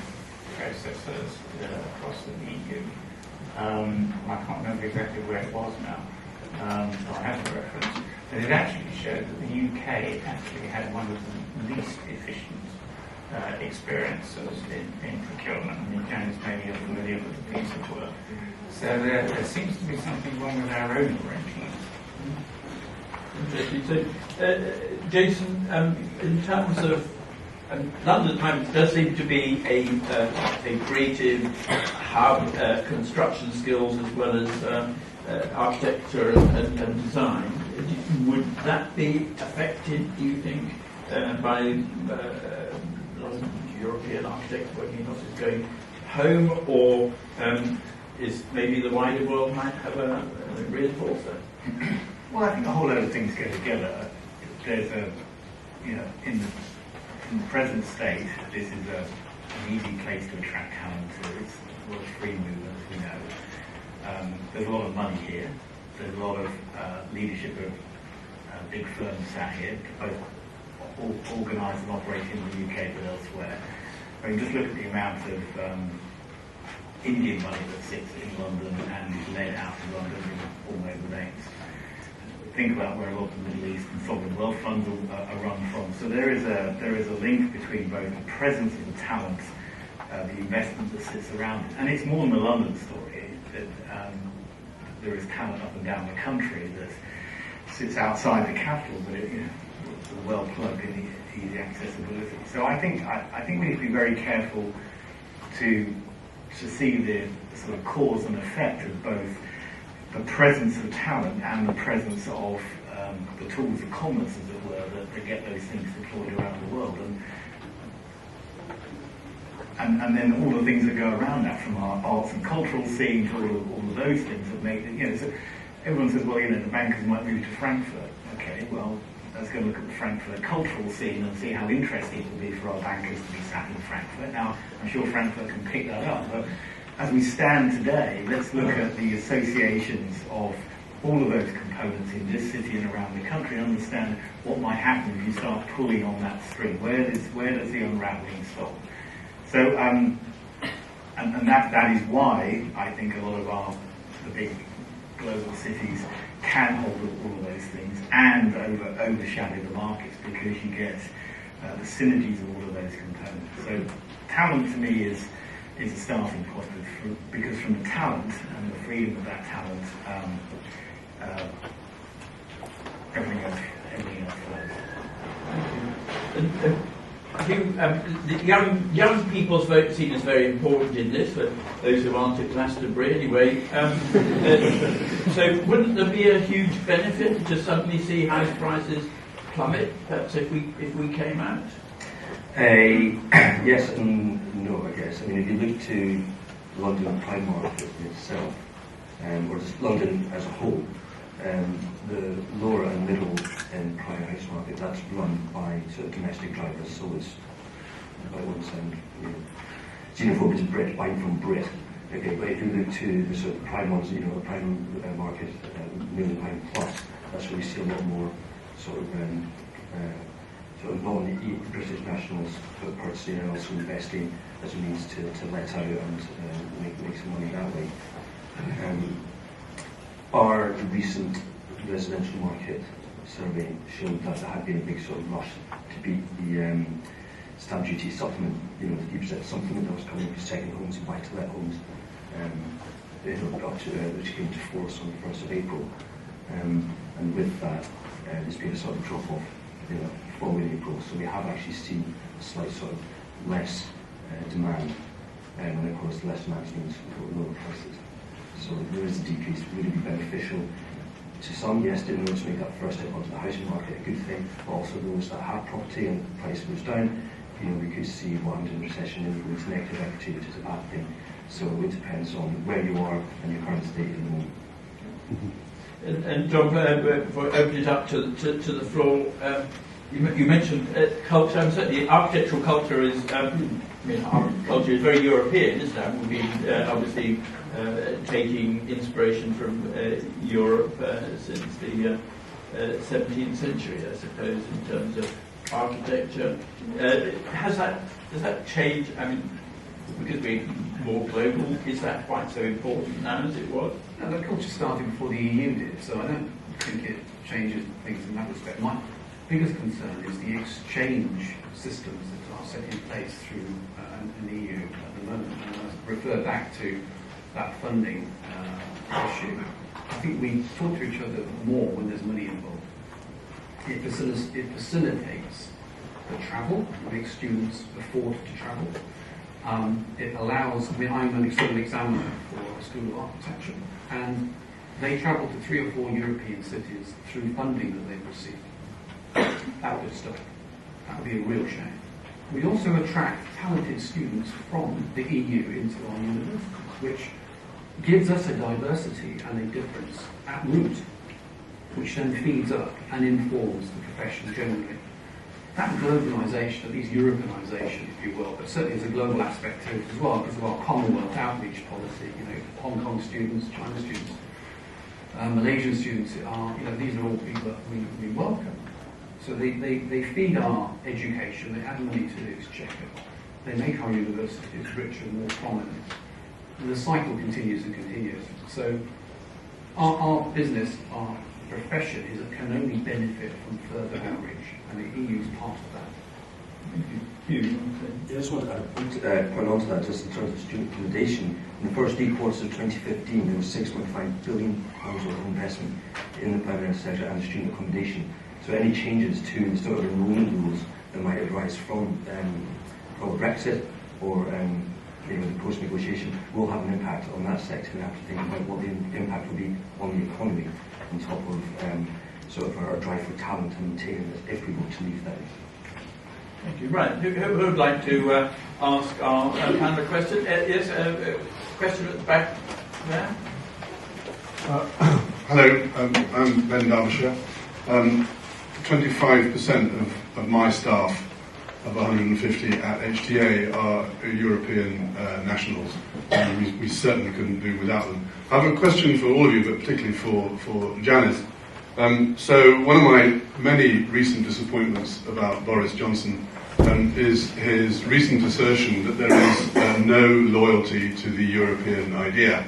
F: processes across the EU. I can't remember exactly where it was now, so I have the reference. But it actually showed that the UK actually had one of the least efficient experiences in procurement. And you guys maybe are familiar with the piece of work. So there seems to be something wrong with our own arrangements.
C: Interesting. So, Jason, in terms of London Times does seem to be a creative hub, construction skills as well as architecture and design. Would that be affected, do you think, by a lot of European architects working in offices going home, or is maybe the wider world might have a reinforce that?
G: Well, I think a whole load of things go together. There's in the present state, this is an easy place to attract talent to. It's a lot of free movement, as we know. There's a lot of money here. There's a lot of leadership of big firms sat here, both organised and operating in the UK but elsewhere. I mean, just look at the amount of Indian money that sits in London and is led out of London in all over the names. Think about where a lot of the Middle East and sovereign wealth funds are run from. So there is a link between both the presence of the talent, the investment that sits around it, and it's more than the London story. That there is talent up and down the country that sits outside the capital, but it's well plugged in, easy accessibility. So I think we need to be very careful to see the sort of cause and effect of both the presence of talent and the presence of the tools of commerce, as it were, that get those things deployed around the world. And then all the things that go around that, from our arts and cultural scene to all of those things that make it, so everyone says, well, the bankers might move to Frankfurt. Okay, well, let's go look at the Frankfurt cultural scene and see how interesting it will be for our bankers to be sat in Frankfurt. Now, I'm sure Frankfurt can pick that up, but as we stand today, let's look at the associations of all of those components in this city and around the country and understand what might happen if you start pulling on that string. Where does the unraveling stop? So, and that is why I think a lot of our the big global cities can hold all of those things and overshadow the markets, because you get the synergies of all of those components. So talent to me is a starting point, because from the talent and the freedom of that talent, everything else flows.
C: The young people's vote seen as very important in this, for those who aren't at Glastonbury anyway. So wouldn't there be a huge benefit to suddenly see house prices plummet, perhaps if we came out?
H: Yes and no, I guess. I mean, if you look to London prime market itself, or just London as a whole, the lower and middle end prime house market, that's run by sort of domestic drivers, so it's, I wouldn't sound xenophobic to Brit, buying from Brit. Okay, but if you look to the sort of prime ones, the prime market, £1 million plus, that's where we see a lot more sort of non-British nationals purchasing and also investing as a means to let out and make some money that way. Our recent residential market survey showed that there had been a big sort of rush to beat the stamp duty supplement, the 3% supplement that was coming for second homes and buy-to-let homes, which came to force on the 1st of April. And with that, there's been a sort of drop-off following April. So we have actually seen a slight sort of less demand, and of course less demand means lower prices. So there is a decrease. Would it be beneficial to some? Yes, in order to make that first step onto the housing market a good thing, but also those that have property and the price goes down, we could see what happens in recession and go into negative equity, which is a bad thing. So it depends on where you are and your current state at the moment.
C: And John, before I open it up to the floor, you mentioned culture. Certainly, architectural culture is. Our culture is very European, isn't it? We've been obviously taking inspiration from Europe since the 17th century, I suppose, in terms of architecture. Does that change? I mean, because we're more global, is that quite so important now as it was?
I: No, the culture started before the EU did, so I don't think it changes things in that respect. My biggest concern is the exchange systems that are set in place through an EU at the moment. And I refer back to that funding issue. I think we talk to each other more when there's money involved. It facilitates the travel, makes students afford to travel. It allows, I'm an external examiner for a School of Architecture, and they travel to 3 or 4 European cities through funding that they've received. That would stop. That would be a real shame. We also attract talented students from the EU into our universities, which gives us a diversity and a difference at root, which then feeds up and informs the profession generally. That globalisation, at least Europeanisation, if you will, but certainly there's a global aspect to it as well, because of our Commonwealth outreach policy. Hong Kong students, China students, Malaysian students are, these are all people that we welcome. So they feed our education, they add money to the exchequer, they make our universities richer and more prominent. And the cycle continues and continues. So our business, our profession can only benefit from further outreach, and the EU is part of that.
H: I just want to point on to that, just in terms of student accommodation. In the first 3 quarters of 2015, there was £6.5 billion worth of investment in the private sector and student accommodation. So any changes to the sort of enrollment rules that might arise from Brexit or the post-negotiation will have an impact on that sector. We have to think about what the impact will be on the economy on top of sort of our drive for talent and maintaining it if we were to leave that.
C: Thank you. Right. Who would like to ask our panel a question? Yes, a question at the back there.
A: Hello, I'm Ben Derbyshire. 25% of my staff of 150 at HTA are European nationals, and we certainly couldn't do without them. I have a question for all of you, but particularly for Janice. So one of my many recent disappointments about Boris Johnson is his recent assertion that there is no loyalty to the European idea.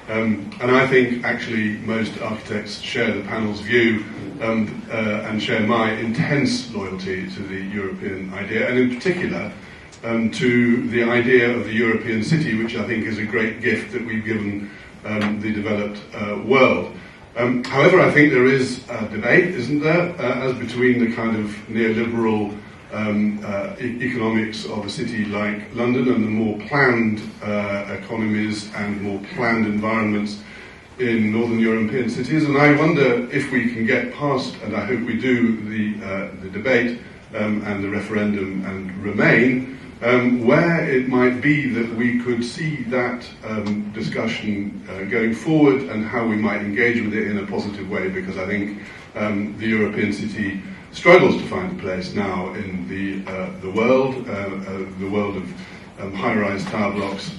A: And I think actually most architects share the panel's view and share my intense loyalty to the European idea, and in particular to the idea of the European city, which I think is a great gift that we've given the developed world. However, I think there is a debate, isn't there, as between the kind of neoliberal economics of a city like London and the more planned economies and more planned environments in northern European cities. And I wonder if we can get past, and I hope we do, the debate and the referendum and Remain, where it might be that we could see that discussion going forward and how we might engage with it in a positive way, because I think the European city struggles to find a place now in the world of high-rise tower blocks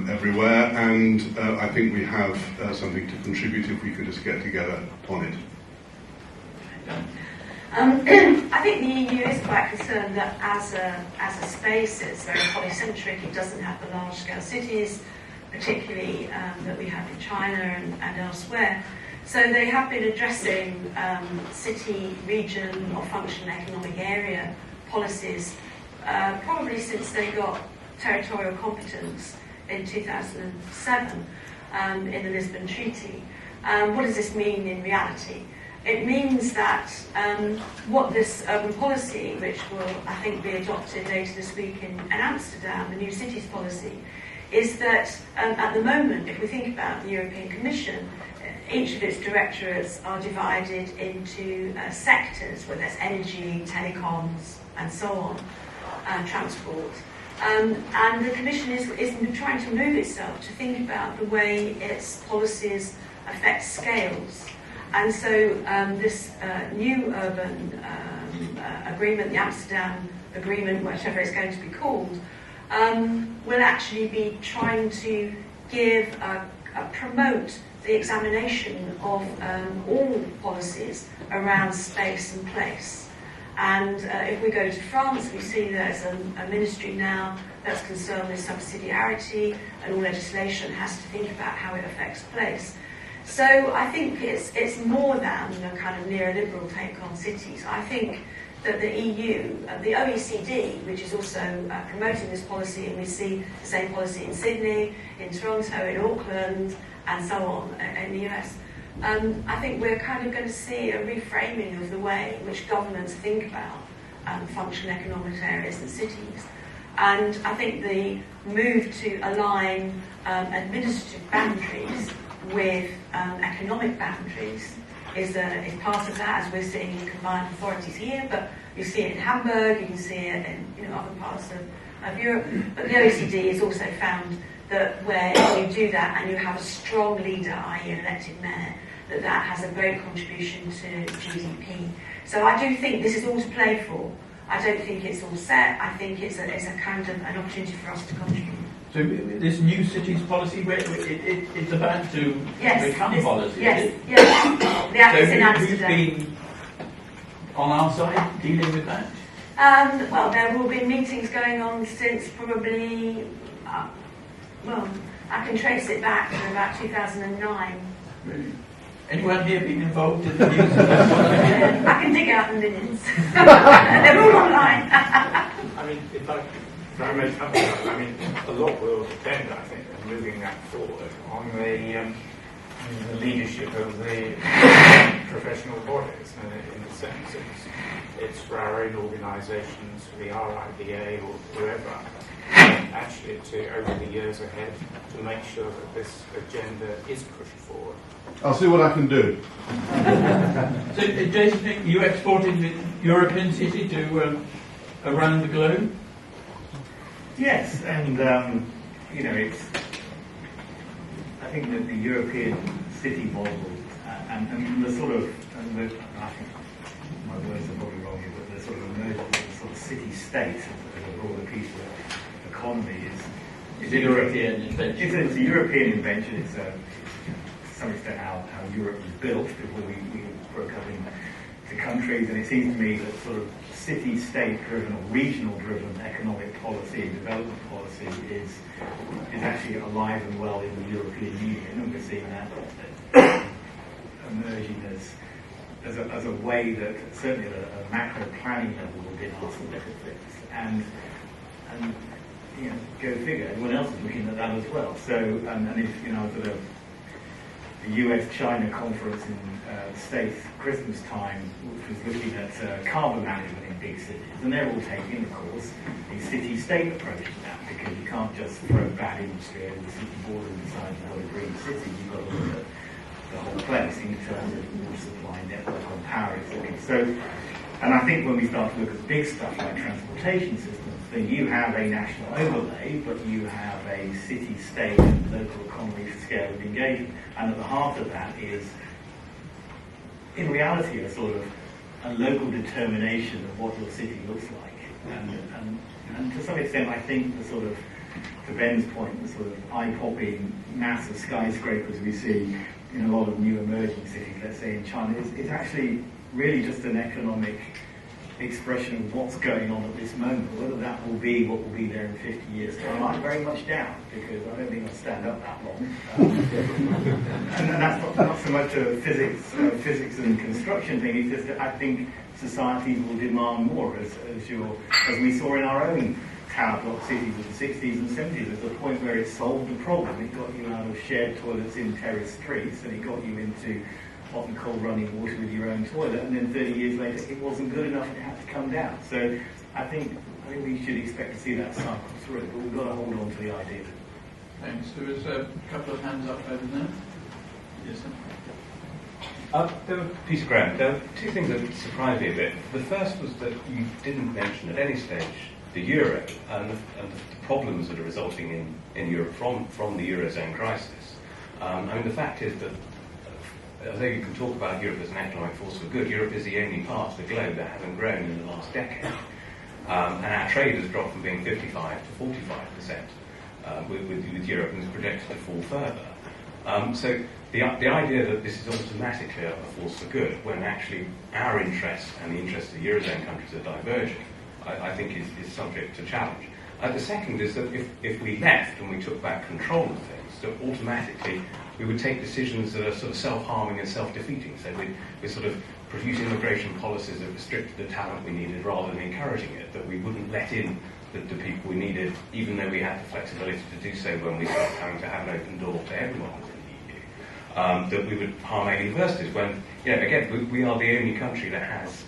A: everywhere, and I think we have something to contribute if we could just get together on it.
D: I think the EU is quite concerned that as a space it's very polycentric. It doesn't have the large-scale cities, particularly that we have in China and elsewhere. So they have been addressing city, region or functional economic area policies probably since they got territorial competence in 2007 in the Lisbon Treaty. What does this mean in reality? It means that what this urban policy, which will, I think, be adopted later this week in Amsterdam, the new cities policy, is that at the moment, if we think about the European Commission, each of its directorates are divided into sectors, where there's energy, telecoms, and so on, transport. And the Commission is trying to move itself to think about the way its policies affect scales. And so this new urban agreement, the Amsterdam Agreement, whichever it's going to be called, will actually be trying to promote the examination of all policies around space and place. And if we go to France, we see there's a ministry now that's concerned with subsidiarity, and all legislation has to think about how it affects place. So I think it's more than a kind of neoliberal take on cities. I think that the EU, the OECD, which is also promoting this policy, and we see the same policy in Sydney, in Toronto, in Auckland, and so on in the US. I think we're kind of going to see a reframing of the way in which governments think about functional economic areas and cities. And I think the move to align administrative boundaries with economic boundaries is part of that, as we're seeing in combined authorities here, but you see it in Hamburg, you can see it in other parts of Europe. But the OECD has also found that where you do that and you have a strong leader, i.e. an elected mayor, that has a great contribution to GDP. So I do think this is all to play for. I don't think it's all set. I think it's a kind of an opportunity for us to contribute.
C: So this new cities policy, it's about to become policy,
D: yes,
C: is it?
D: Yes, the act is in Amsterdam.
C: Who's been on our side dealing with that?
D: Well, there will be meetings going on since probably, well, I can trace it back to about 2009.
C: Really? Anyone here been involved in the news?
D: I can dig out the minutes. They're all online.
F: I mean, if I may come to that, I mean, a lot will depend, I think, on moving that forward on the leadership of the professional bodies. In the sense, it's for our own organisations, for the RIBA or whoever, actually over the years ahead, to make sure that this agenda is pushed forward.
A: I'll see what I can do.
C: So, Jason, you exporting the European city to around the globe?
G: Yes, and it's. I think that the European city model and the sort of, I think my words are probably wrong here, but the sort of emergence of the sort of city-state as a broader piece of economy is
C: a European invention.
G: It's a European invention. It's to some extent how Europe was built before we broke up in countries, and it seems to me that sort of city-state driven or regional driven economic policy and development policy is actually alive and well in the European Union, and we're seeing that emerging as a way that certainly at a macro planning level will be asked to look at things, and you know, go figure, everyone else is looking at that as well. So and if you know, sort of the US-China conference in the States Christmas time, which was looking at carbon management in big cities, and they're all taking, of course, a city-state approach to that, because you can't just throw bad industry over the city border and decide to have a green city. You've got to look at the whole place in terms of water supply, network, and power, etc. So, and I think when we start to look at big stuff like transportation systems, then you have a national overlay, but you have a city-state and local economy scale of engagement. And at the heart of that is, in reality, a sort of a local determination of what your city looks like. And to some extent, I think the sort of, to Ben's point, the sort of eye-popping mass of skyscrapers we see in a lot of new emerging cities, let's say in China, is actually really just an economic expression of what's going on at this moment. Whether that will be what will be there in 50 years' time, I very much doubt, because I don't think I'll stand up that long. And that's not so much a physics and construction thing. It's just that I think societies will demand more, as we saw in our own tower block cities of the 60s and 70s. There's a point where it solved the problem. It got you out of shared toilets in terraced streets, and it got you into hot and cold running water with your own toilet, and then 30 years later it wasn't good enough and it had to come down. So I think we should expect to see that cycle through, but we've got to hold on to the idea.
C: Thanks. There was a couple of hands up over there. Yes, sir.
J: Peter Graham, there were two things that surprised me a bit. The first was that you didn't mention at any stage the euro and the problems that are resulting in Europe from the Eurozone crisis. I mean, the fact is that although you can talk about Europe as an economic force for good, Europe is the only part of the globe that hasn't grown in the last decade. And our trade has dropped from being 55 to 45% with Europe, and is projected to fall further. So the idea that this is automatically a force for good, when actually our interests and the interests of Eurozone countries are diverging, I think is subject to challenge. The second is that if we left and we took back control of things, so automatically we would take decisions that are sort of self-harming and self-defeating. So we sort of produce immigration policies that restricted the talent we needed rather than encouraging it, that we wouldn't let in the people we needed, even though we had the flexibility to do so when we started having to have an open door to everyone within the EU. That we would harm our universities when, you know, again, we are the only country that has,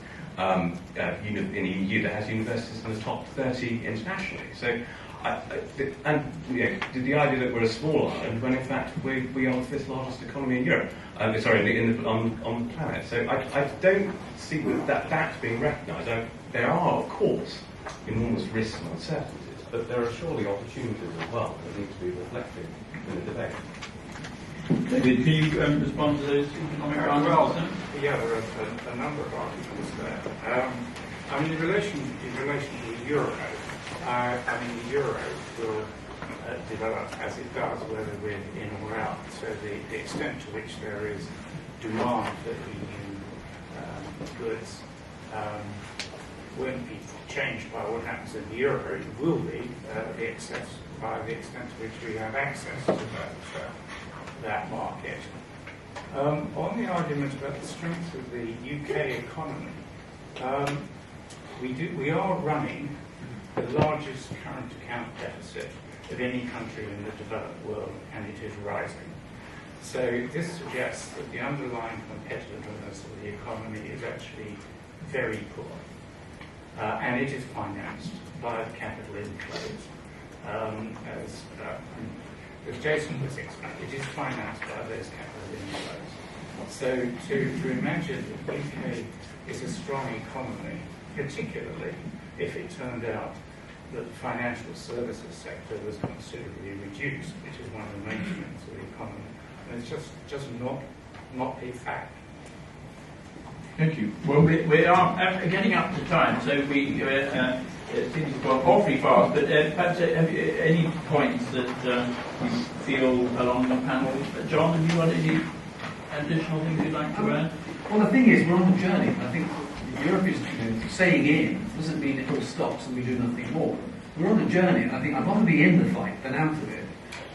J: in the EU, that has universities in the top 30 internationally. So, and you know, the idea that we're a small island, when in fact we are the fifth largest economy in Europe, on the planet. So I don't see that being recognised. There are, of course, enormous risks and uncertainties, but there are surely opportunities as well that need to be reflected in the debate.
C: David, can you respond to those economic arguments?
F: Well, yeah, there are a number of arguments there. I mean, in relation to the euro, the euro will develop as it does, whether we're in or out. So the extent to which there is demand for EU goods won't be changed by what happens in the euro. It will be by the extent to which we have access to that market. On the argument about the strength of the UK economy, we are running the largest current account deficit of any country in the developed world, and it is rising. So this suggests that the underlying competitiveness of the economy is actually very poor. And it is financed by capital inflows. As Jason was explaining, it is financed by those capital inflows. So to imagine that the UK is a strong economy, particularly if it turned out that the financial services sector was considerably reduced, which is one of the main strengths of the economy, and it's just not a fact.
C: Thank you. Well, we are getting up to time, so we it seems to go awfully fast, but perhaps have you any points that you feel along the panel? John, have you got any additional things you'd like to add?
I: Well, the thing is, we're on a journey. I think Europe is, staying in doesn't mean it all stops and we do nothing more. We're on a journey, and I think I'd rather be in the fight than out of it,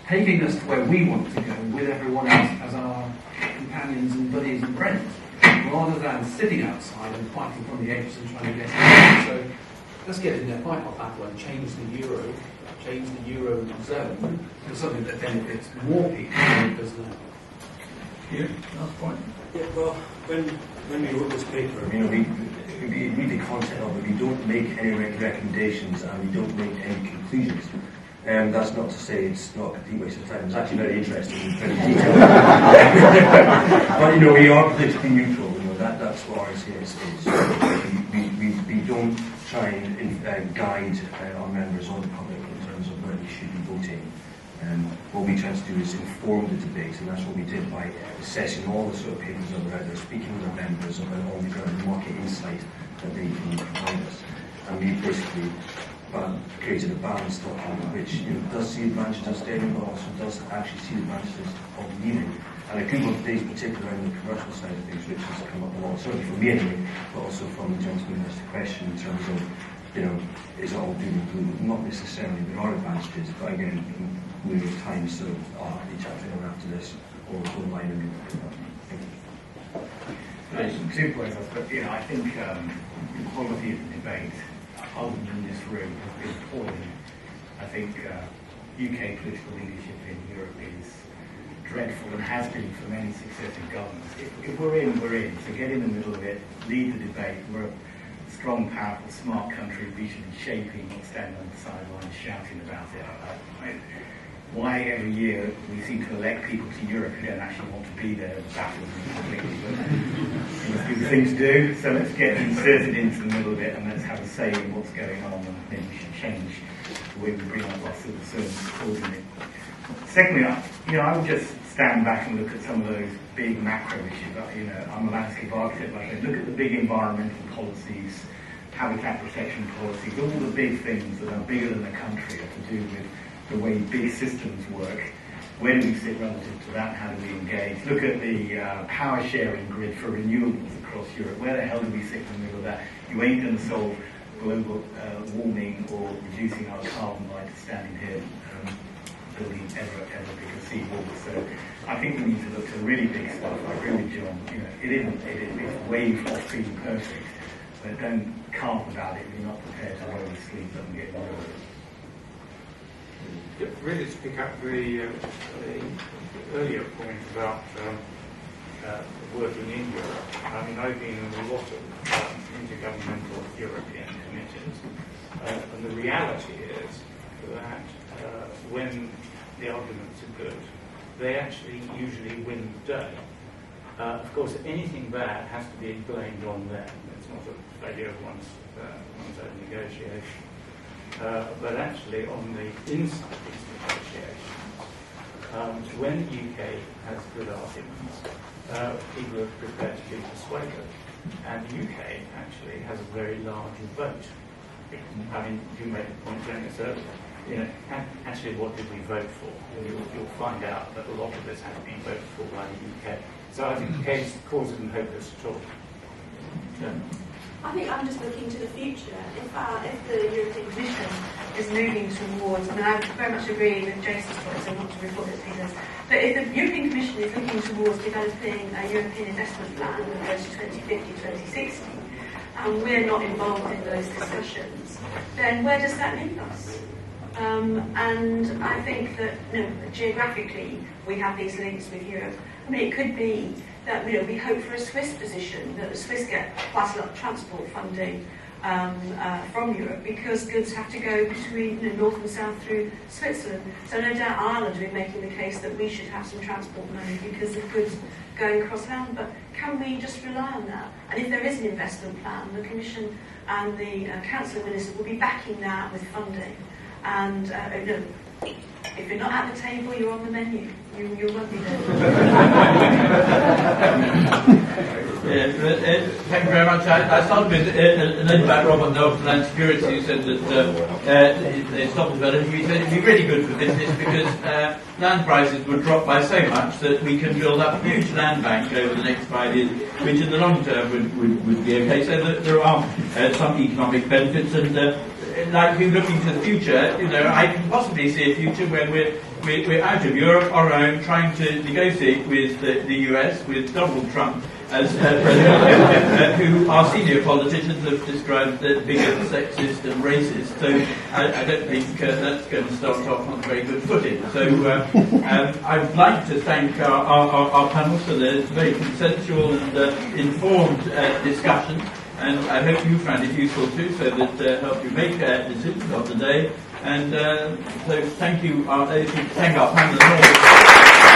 I: taking us to where we want to go with everyone else as our companions and buddies and friends, rather than sitting outside and fighting from the edges and trying to get in. So let's get in there, fight our battle, and change the euro zone to something that benefits more people than it does now.
F: Yeah, last point.
H: Yeah, well, when we wrote this paper, we read the content of it, we don't make any recommendations and we don't make any conclusions. That's not to say it's not a complete waste of time. It's actually very interesting and very detailed. But we are politically neutral. That's what ours is. We don't try and guide our members or the public in terms of where we should be voting. What we try to do is inform the debate, and that's what we did by assessing all the sort of papers that were out there, speaking with our members about all the ground market insight that they can provide us. And we basically created a balanced document which does see advantages of staying, but also does actually see the advantages of leaving. And a good one today is particularly around the commercial side of things, which has come up a lot, certainly from me anyway, but also from the gentleman who asked the question in terms of, is it all doom and gloom? Not necessarily, there are advantages, but again, we have time, so I'll be chatting around after this, or online and
G: Two points, but I think the quality of the debate, other than this room, has been appalling. I think UK political leadership in Europe is dreadful and has been for many successive governments. If we're in, we're in. So get in the middle of it, lead the debate. We're a strong, powerful, smart country. We should be shaping, not standing on the sidelines shouting about it. Why every year we seem to elect people to Europe who don't actually want to be there and battle completely, but it's a good thing to do. So let's get inserted into the middle of it and let's have a say in what's going on, and then we should change the way we bring up our civil servants accordingly. Secondly, I would just stand back and look at some of those big macro issues. I'm a landscape architect, but I look at the big environmental policies, habitat protection policies, all the big things that are bigger than the country are to do with the way big systems work. Where do we sit relative to that? How do we engage? Look at the power sharing grid for renewables across Europe. Where the hell do we sit in the middle of that? You ain't going to solve global warming or reducing our carbon by standing here building ever bigger seawalls. So I think we need to look to really big stuff. I agree with John. It's way off being perfect, but don't carp about it if you're not prepared to roll your sleeves up and get involved.
F: Really, to pick up the earlier point about working in Europe, I've been in a lot of intergovernmental European committees, and the reality is that when the arguments are good, they actually usually win the day. Of course, anything bad has to be blamed on them. It's not a failure of one's own negotiation. But actually, on the inside of these negotiations, when the UK has good arguments, people are prepared to be persuaded. And the UK actually has a very large vote. You made the point during this earlier. Actually, what did we vote for? You'll find out that a lot of this has been voted for by the UK. So I think the cause isn't hopeless at all.
D: I think I'm just looking to the future. If the European Commission is moving towards, I very much agree with Jason's points, and not to report it to but if the European Commission is looking towards developing a European investment plan that goes to 2050, 2060, and we're not involved in those discussions, then where does that leave us? And I think that geographically we have these links with Europe. It could be that we hope for a Swiss position, that the Swiss get quite a lot of transport funding from Europe because goods have to go between north and south through Switzerland. So no doubt Ireland will be making the case that we should have some transport money because of goods going across land. But can we just rely on that? And if there is an investment plan, the Commission and the Council of Ministers will be backing that with funding. And If you're not at the table, you're on the menu. You won't be there.
C: Thank you very much. I started with a note about Robert Knowles from Land Security, who said that they stopped developing. He said it would be really good for business because land prices would drop by so much that we can build up a huge land bank over the next 5 years, which in the long term would be okay. So that there are some economic benefits, and like we're looking to the future, I can possibly see a future where we're out of Europe, our own, trying to negotiate with the US, with Donald Trump as president, who our senior politicians have described as bigot, sexist and racist. So I don't think that's going to start off on a very good footing. So I'd like to thank our panel for the very consensual and informed discussion. And I hope you found it useful too, so that help you make decisions of the day. And so thank you, thank our panel.